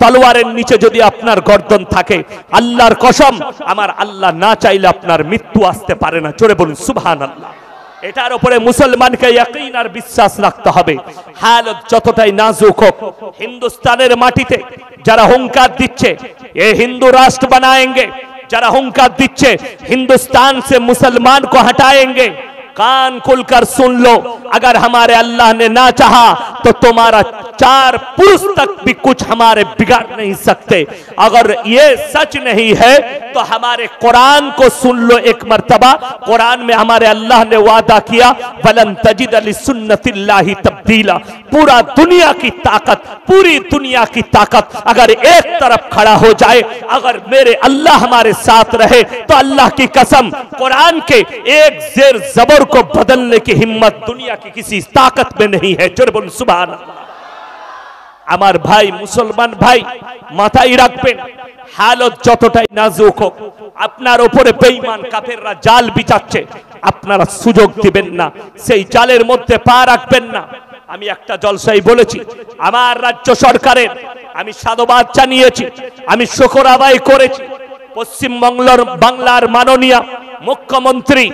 তলোয়ারের নিচে যদি আপনার গর্দন থাকে, আল্লাহর কসম আমার আল্লাহ না চাইলে আপনার মৃত্যু আসতে পারে না। জোরে বলুন সুবহানাল্লাহ। এটার উপরে মুসলমানকে ইয়াকিন আর বিশ্বাস রাখতে হবে। হালত যতটাই নাজুক হোক, হিন্দুস্তানের মাটিতে যারা হুঙ্কার দিচ্ছে এ হিন্দু রাষ্ট্র বানাएंगे, যারা হুঙ্কার দিচ্ছে হিন্দুস্তান সে মুসলমান কো হটাएंगे, कान खुलकर सुन लो, अगर हमारे अल्लाह ने ना चाहा तो तुम्हारा 4 पुरुष तक भी कुछ हमारे बिगाड़ नहीं सकते। अगर ये सच नहीं है तो हमारे कुरान को सुन लो एक मर्तबा। कुरान में हमारे अल्लाह ने वादा किया, वलन तजिद लिसुन्नतिल्लाहि तब्दीला। पूरा दुनिया की ताकत, पूरी दुनिया की ताकत अगर एक तरफ खड़ा हो जाए, अगर मेरे अल्लाह हमारे साथ रहे तो अल्लाह की कसम कुरान के एक जेर जबर को बदलने की हिम्मत दुनिया की किसी ताकत में नहीं है। जोर बोल सुभान अल्लाह। আমার ভাই মুসলমান ভাই মাথায় রাখবেন, হালত যতটাই নাজুক হোক, আপনার উপরে বেঈমান কাফেররা জাল বিছাচ্ছে, আপনারা সুযোগ দিবেন না, সেই জালের মধ্যে পা রাখবেন না। আমি একটা জলসায় বলেছি, আমার রাজ্য সরকারের আমি সাধুবাদ জানিয়েছি, আমি শুকর আদায় করেছি। পশ্চিম বাংলার মাননীয় মুখ্যমন্ত্রী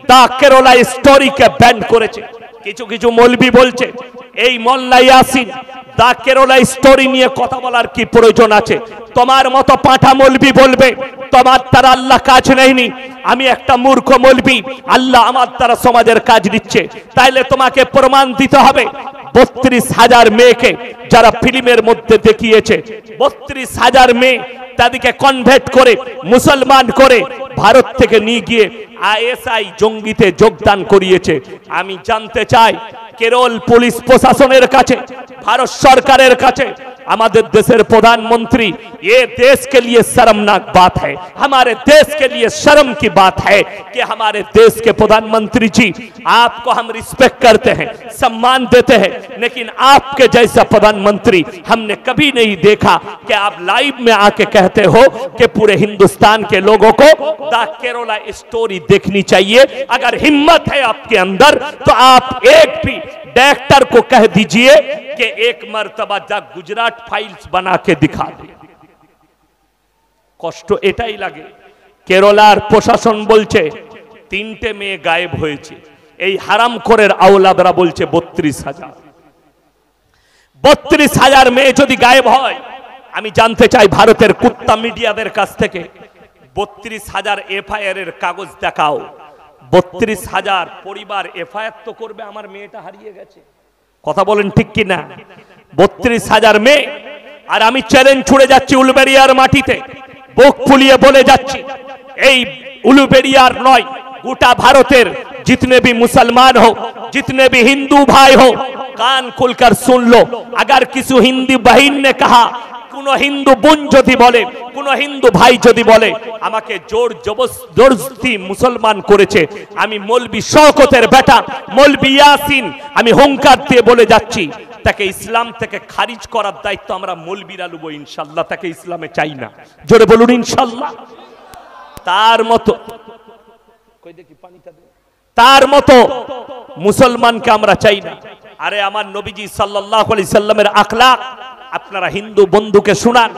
দা কেরালা স্টোরিকে ব্যান করেছে। কিছু কিছু মৌলবি বলছে এই মোল্লা ইয়াসিন দা কেরালা স্টোরি নিয়ে কথা বলার কি প্রয়োজন আছে? তোমার মতো পাঁঠা মৌলবি বলবে তোমার দ্বারা আল্লাহ কাজ নেয়নি। আমি একটা মূর্খ মৌলবি, আল্লাহ আমার দ্বারা সমাজের কাজ নিচ্ছে, তাইলে তোমাকে প্রমাণ দিতে হবে। 32,000 মেয়েকে যারা ফিল্মের মধ্যে দেখিয়েছে, 32,000 মেয়ে তাদেরকে কনভার্ট করে মুসলমান করে ভারত থেকে নিয়ে গিয়ে আইএসআই জঙ্গিতে যোগদান করিয়েছে। আমি জানতে চাই কেরল পুলিশ প্রশাসনের কাছে, भारत सरकारेर काछे, हमारे देशेर प्रधानमंत्री, ये देश के लिए शर्मनाक बात है, हमारे देश के लिए शर्म की बात है कि हमारे देश के प्रधानमंत्री जी, आपको हम रिस्पेक्ट करते हैं, सम्मान देते हैं, लेकिन आपके जैसा प्रधानमंत्री हमने कभी नहीं देखा कि आप लाइव में आके कहते हो कि पूरे हिंदुस्तान के लोगों को द केरला स्टोरी देखनी चाहिए। अगर हिम्मत है आपके अंदर तो आप एक भी डायरेक्टर को कह दीजिए कि एक मर्तबा द गुजरात फाइल्स बना के दिखा दे। কষ্ট এটাই লাগে। কেরলার প্রশাসন বলছে 3টে মেয়ে গায়েব হয়েছে, এই হারামখোরের আওলাদরা বলছে 32,000। 32,000 মেয়ে যদি গায়েব হয়, আমি জানতে চাই ভারতের কুত্তা মিডিয়াদের কাছ থেকে 32,000 এফআইআর এর কাগজ দেখাও। 32,000 পরিবার এফআইআর তো করবে আমার মেয়েটা হারিয়ে গেছে, কথা বলেন ঠিক কি না? 32,000 মেয়ে। আর আমি চ্যালেঞ্জ ছুড়ে যাচ্ছি উলুবেড়িয়ার মাটিতে, বুক ফুলিয়ে বলে যাচ্ছি, এই उलूबेड़ियार नय गोटा भारतेर जितने भी मुसलमान हो, जितने भी हिंदू भाई हो, कान खुलकर सुन लो। अगर किसी हिंदी बहन ने कहा, কোনো হিন্দু বোন যদি বলে, কোনো হিন্দু ভাই যদি বলে আমাকে জোর জবরদস্তি মুসলমান করেছে, আমি মৌলবি শওকতের বেটা মৌলবি ইয়াসিন আমি হুঙ্কার দিয়ে বলে যাচ্ছি, তাকে ইসলাম থেকে খারিজ করার দায়িত্ব আমরা মৌলবিরা নেব ইনশাআল্লাহ। তাকে ইসলামে চাই না, জোরে বলুন ইনশাআল্লাহ। তার মতো কই দেখি পানিটা দে, তার মতো মুসলমানকে আমরা চাই না। আরে আমার নবীজি সাল্লাল্লাহু আলাইহি সাল্লামের আখলাক আপনারা হিন্দু বন্ধুকে শোনান,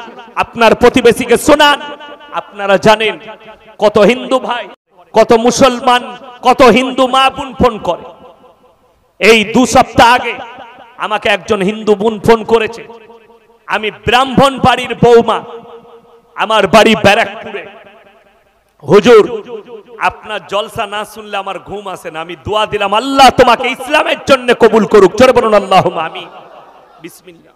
আপনার প্রতিবেশীকে শোনান। আপনারা জানেন কত হিন্দু ভাই, কত মুসলমান, কত হিন্দু মা বোন ফোন করে। এই 2 সপ্তাহ আগে আমাকে একজন হিন্দু বোন ফোন করেছে, আমি ব্রাহ্মণ বাড়ির বৌমা, আমার বাড়ি ব্যারাকপুরে, হুজুর আপনার জলসা না শুনলে আমার ঘুম আসে না। আমি দোয়া দিলাম আল্লাহ তোমাকে ইসলামের জন্য কবুল করুক, জোরে বলুন আল্লাহুম্মা আমিন। বিসমিল্লাহ।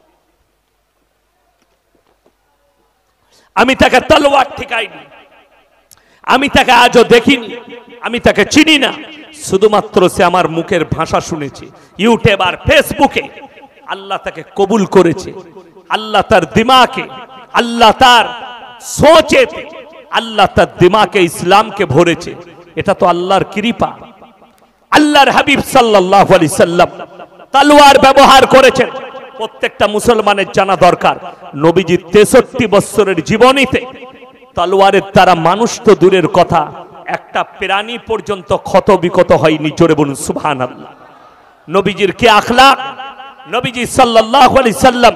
আমি তাকে তলোয়ার ঠেকাইনি, আমি তাকে আজও দেখিনি, আমি তাকে চিনি না, শুধুমাত্র সে আমার মুখের ভাষা শুনেছে ইউটিউব আর ফেসবুকে। আল্লাহ তাকে কবুল করেছে, আল্লাহ তার দিমাকে, আল্লাহ তার সোচেতে, আল্লাহ তার দিমাকে ইসলামকে ভরেছে। এটা তো আল্লাহর কৃপা। আল্লাহর হাবিব সাল্লাল্লাহু আলাইহি সাল্লাম তলোয়ার ব্যবহার করেছেন, প্রত্যেকটা মুসলমানের জানা দরকার। নবীজি 63 বছরের জীবনীতে তলোয়ারের দ্বারা মানুষ তো দূরের কথা, একটা প্রাণী পর্যন্ত ক্ষত বিক্ষত হয়নি, জোরে বলুন সুবহানাল্লাহ। নবীজির কি আখলাক, নবীজি সাল্লাল্লাহু আলাইহি সাল্লাম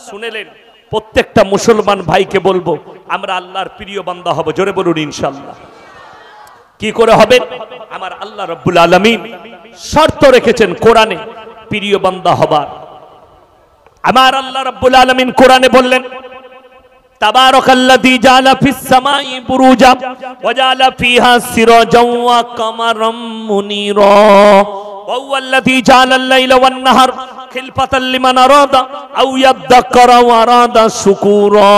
শুনেলেন। প্রত্যেকটা মুসলমান ভাইকে বলবো আমরা আল্লাহর প্রিয় বান্দা হব, জোরে বলুন ইনশাআল্লাহ। কি করে হবে? আমার আল্লাহ রাব্বুল আলামিন শর্ত রেখেছেন কোরআনে প্রিয় বান্দা হবার। আমার আল্লাহ রাব্বুল আলামিন কোরআনে বললেন, তাবারাকাল্লাযী জাআলা ফিস সামাই বুরুজা ওয়া জাআলা ফিহা সিরাজাও ওয়া কামারাম মুনীরা ওয়া হুয়াল্লাযী জাআলাল লাইলা ওয়ান নাহার খিলফাতাল লিমান আরাদা আও ইয়াদ্দাক্কারা ওয়া আরাদা শুকুরা।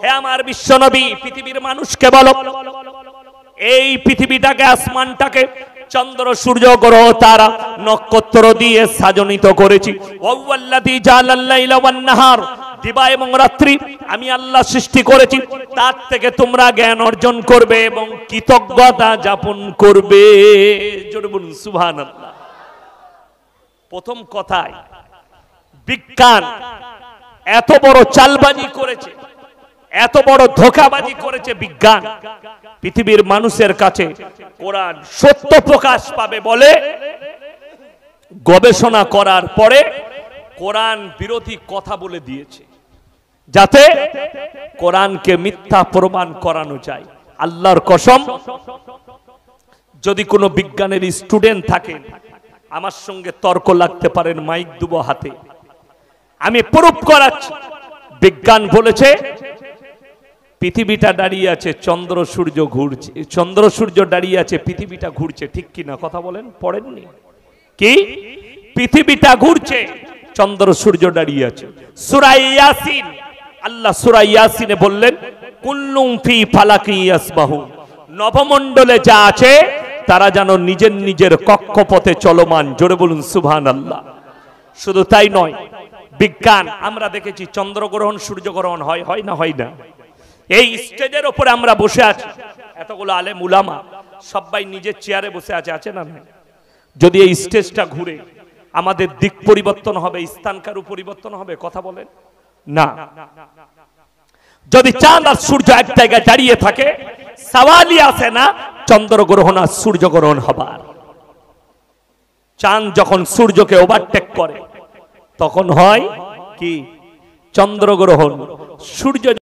হে আমার বিশ্বনবী, পৃথিবীর মানুষকে বলো, এই পৃথিবীটাকে, আসমানটাকে চন্দ্র সূর্য গ্রহ তারা নক্ষত্র দিয়ে সাজনিত করেছি। ওয়া হুয়াল্লাযী জাআলাল লাইলা ওয়ান নাহার, দিবা এবং রাত্রি আমি আল্লাহ সৃষ্টি করেছি, তার থেকে তোমরা জ্ঞান অর্জন করবে এবং কৃতজ্ঞতা যাপন করবে। জোরে বলুন সুবহানাল্লাহ। প্রথম কথায় বিজ্ঞান এত বড় চালবাজি করেছে, এত বড় ধোঁকাবাজি করেছে বিজ্ঞান, পৃথিবীর মানুষের কাছে কোরআন সত্য প্রকাশ পাবে বলে গবেষণা করার পরে কোরআন বিরোধী কথা বলে দিয়েছে, যাতে কোরআনকে মিথ্যা প্রমাণ করানো যায়। আল্লাহর কসম, যদি কোনো বিজ্ঞানের স্টুডেন্ট থাকেন আমার সঙ্গে তর্ক লাগতে পারেন, মাইক দেব হাতে, আমি প্রুফ করাচ্ছি। বিজ্ঞান বলেছে পৃথিবীটা দাঁড়িয়ে আছে, চন্দ্র সূর্য ঘুরছে, চন্দ্র সূর্য দাঁড়িয়ে আছে, পৃথিবীটা ঘুরছে। ঠিক কি না? কথা বলেন, পড়েননি কি? পৃথিবীটা ঘুরছে, চন্দ্র সূর্য দাঁড়িয়ে আছে। সূরা ইয়াসিন, আল্লাহ সূরা ইয়াসিনে বললেন কুল্লুম ফি ফালাকি ইয়াসবাহুন, নবমণ্ডলে যা আছে তারা যেন নিজের নিজের কক্ষপথে চলমান। জোরে বলুন সুবহানাল্লাহ। শুধু তাই নয়, বিজ্ঞান আমরা দেখেছি চন্দ্রগ্রহণ সূর্যগ্রহণ হয়, হয় না? হয় না? এই স্টেজের উপরে আমরা বসে আছি, এতগুলো আলেম উলামা সবাই নিজের চেয়ারে বসে আছে, আছে না? যদি এই স্টেজটা ঘুরে আমাদের দিক পরিবর্তন হবে, স্থানকার পরিবর্তন হবে? কথা বলেন না। যদি চাঁদ আর সূর্য এক জায়গায় দাঁড়িয়ে থাকে, সওয়ালই আসে না চন্দ্রগ্রহণ আর সূর্যগ্রহণ হবার। চাঁদ যখন সূর্যকে ওভারটেক করে তখন হয় কি? চন্দ্রগ্রহণ। সূর্য